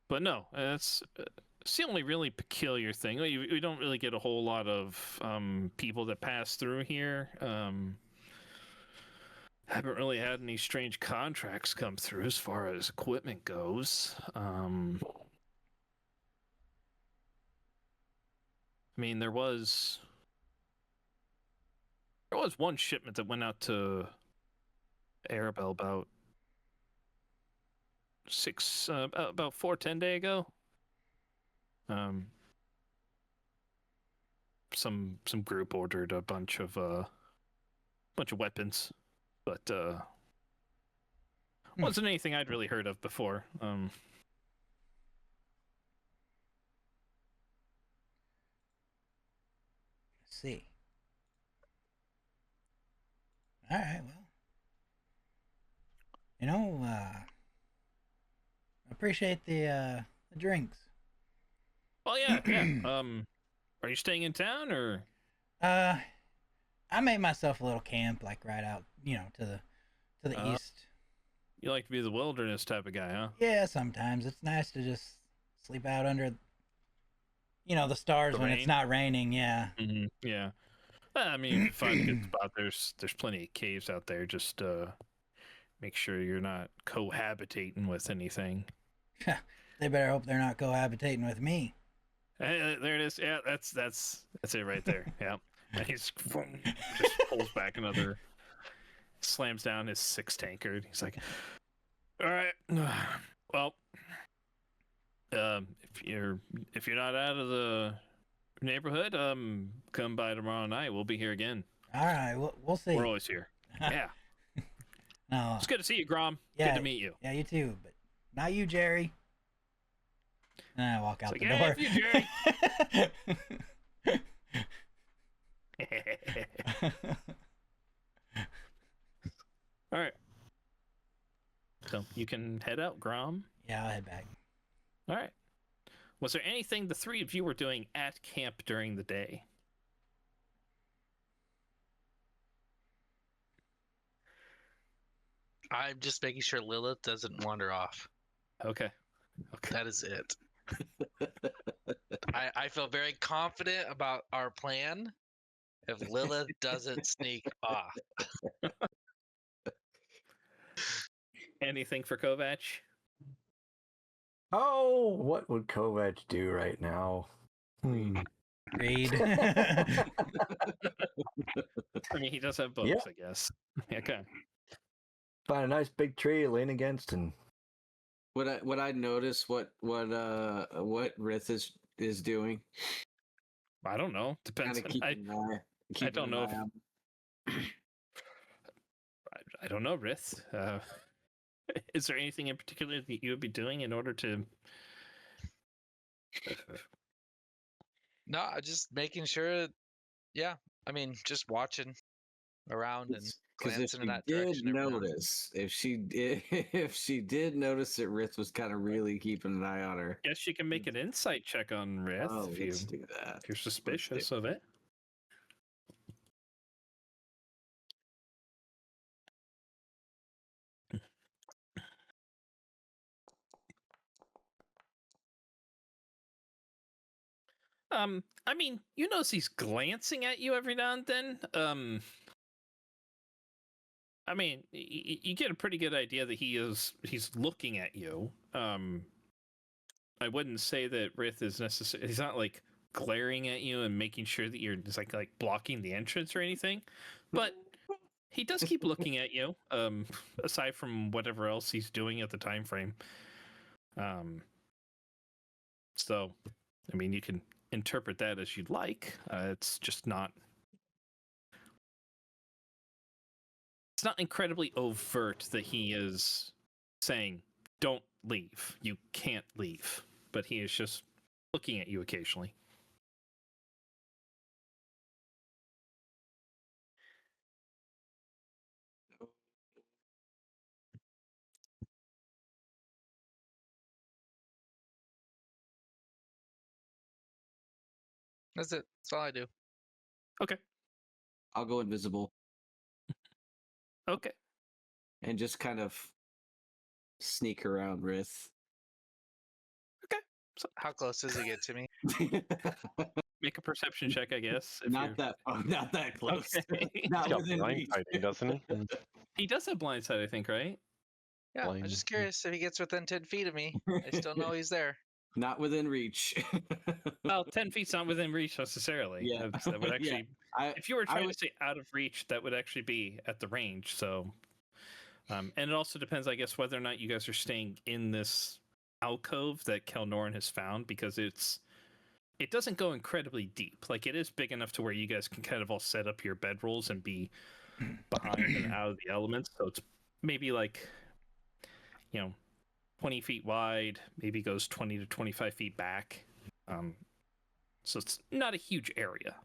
but no, it's the only really peculiar thing. We don't really get a whole lot of people that pass through here. Haven't really had any strange contracts come through as far as equipment goes. I mean, there was one shipment that went out to Arabelle about 4-10 days ago. Some group ordered a bunch of weapons, but wasn't anything I'd really heard of before. Let's see. All right. Well, appreciate the drinks. Well, yeah. Are you staying in town or? I made myself a little camp, like right out, to the east. You like to be the wilderness type of guy, huh? Yeah, sometimes it's nice to just sleep out under, the stars The when rain? it's not raining. Yeah. Mm-hmm. Yeah. I mean, if you find a good spot, there's plenty of caves out there. Just make sure you're not cohabitating with anything. They better hope they're not cohabitating with me. Hey, there it is. Yeah, that's it right there. Yeah. And he's just pulls back another, slams down his 6 tankard. He's like, "All right, well, if you're not out of the neighborhood, come by tomorrow night. We'll be here again. All right, we'll see. We're always here. Yeah, No, it's good to see you, Grom. Yeah. Good to meet you. yeah, you too, but not you, Jerry. And I walk out It's the like, door. "Yeah, All right. So you can head out, Grom. Yeah, I'll head back. All right. Was there anything the 3 of you were doing at camp during the day? I'm just making sure Lilith doesn't wander off. Okay. That is it. I feel very confident about our plan if Lilith doesn't sneak off. Anything for Kovac? Oh, what would Kovac do right now? Read. I mean, he does have bows, Yeah. I guess. Okay. Find a nice big tree to lean against and Would I notice what Rith is doing? I don't know. Depends. Kind of keeping an eye. keeping don't an know eye if- on- I don't know, Rith. Is there anything in particular that you would be doing in order to? No, just making sure. Yeah, I mean, just watching around and Because if glancing she in that did direction. every now and then. notice, if she did notice that Rith was kind of really keeping an eye on her. Guess you can make an insight check on Rith Oh, if let's do that. you're suspicious of it. I mean, you notice he's glancing at you every now and then. I mean, you get a pretty good idea that he's looking at you. I wouldn't say that Rith is necessarily. He's not like glaring at you and making sure that you're just like blocking the entrance or anything, but he does keep looking at you. Aside from whatever else he's doing at the time frame. So, I mean, you can interpret that as you'd like. It's just not. It's not incredibly overt that he is saying, "Don't leave. You can't leave." But he is just looking at you occasionally. That's it. That's all I do. Okay. I'll go invisible Okay. and just kind of sneak around Rith. How close does he get to me? Make a perception check, I guess. If not that close. Okay. Not He's got within blind reach. sighting, doesn't he? He does have blindside, I think, right? Yeah, I'm Blind. just curious if he gets within 10 feet of me. I still know he's there. Not within reach. Well, 10 feet's not within reach necessarily. Yeah. That would actually, I, if you were trying would- to say out of reach, that would actually be at the range. So, and it also depends, I guess, whether or not you guys are staying in this alcove that Kelnoran has found, because it doesn't go incredibly deep. Like, it is big enough to where you guys can kind of all set up your bedrolls and be behind and out of the elements. So it's maybe like, 20 feet wide, maybe goes 20 to 25 feet back. So it's not a huge area.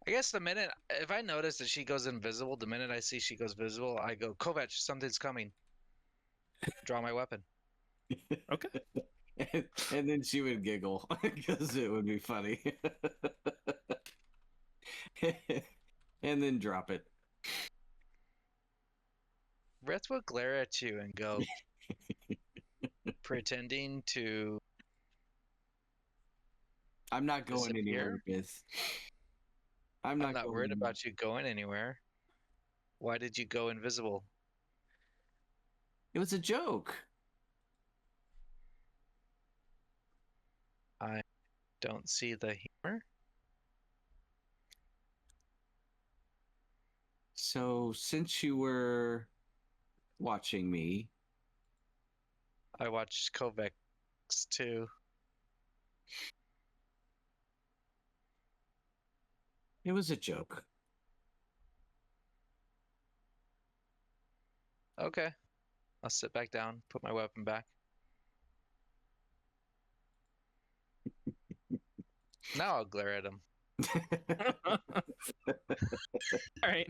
I guess if I notice that she goes invisible, the minute I see she goes visible, I go, Kovac, something's coming. Draw my weapon. Okay. and then she would giggle because it would be funny. And then drop it. Rith will glare at you and go, pretending to. I'm not going anywhere, Disappear? Rith. I'm not worried going- about you going anywhere. Why did you go invisible? It was a joke. I don't see the humor. So since you were watching me, I watched Kovacs too. it was a joke. Okay. I'll sit back down, put my weapon back. Now I'll glare at him. All right.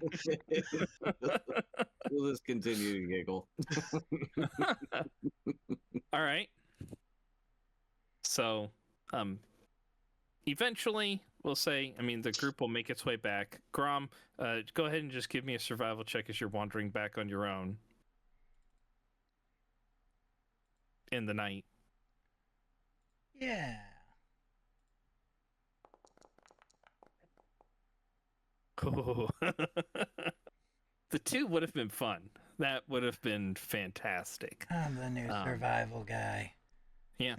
We'll just continue to giggle. All right. So, eventually, we'll say, I mean, the group will make its way back. Grom, go ahead and just give me a survival check as you're wandering back on your own in the night. Yeah. Oh. The 2 would have been fun. That would have been fantastic. I'm the new survival guy. Yeah.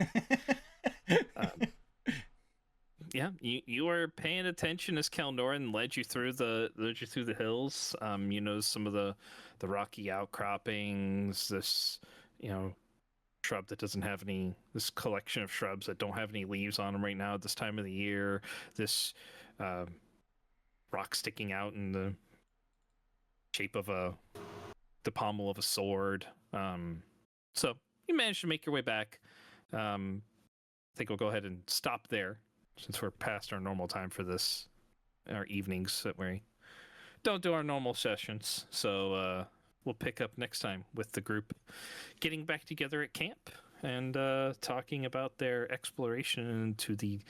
Yeah, you were paying attention as Kelnoran led you through the hills. You know, some of the rocky outcroppings, this, shrub that doesn't have any, this collection of shrubs that don't have any leaves on them right now at this time of the year, this rock sticking out in the shape of the pommel of a sword. So you managed to make your way back. I think we'll go ahead and stop there since we're past our normal time for this, our evenings that we don't do our normal sessions. So we'll pick up next time with the group getting back together at camp and talking about their exploration into the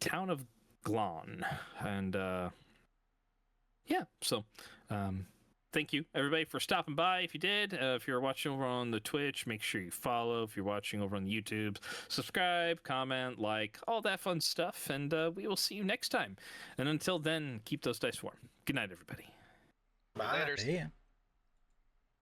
town of Glon. And yeah, so thank you, everybody, for stopping by. If you did, if you're watching over on the Twitch, make sure you follow. If you're watching over on the YouTube, subscribe, comment, like, all that fun stuff. And we will see you next time. And until then, keep those dice warm. Good night, everybody. Bye. Later. See ya.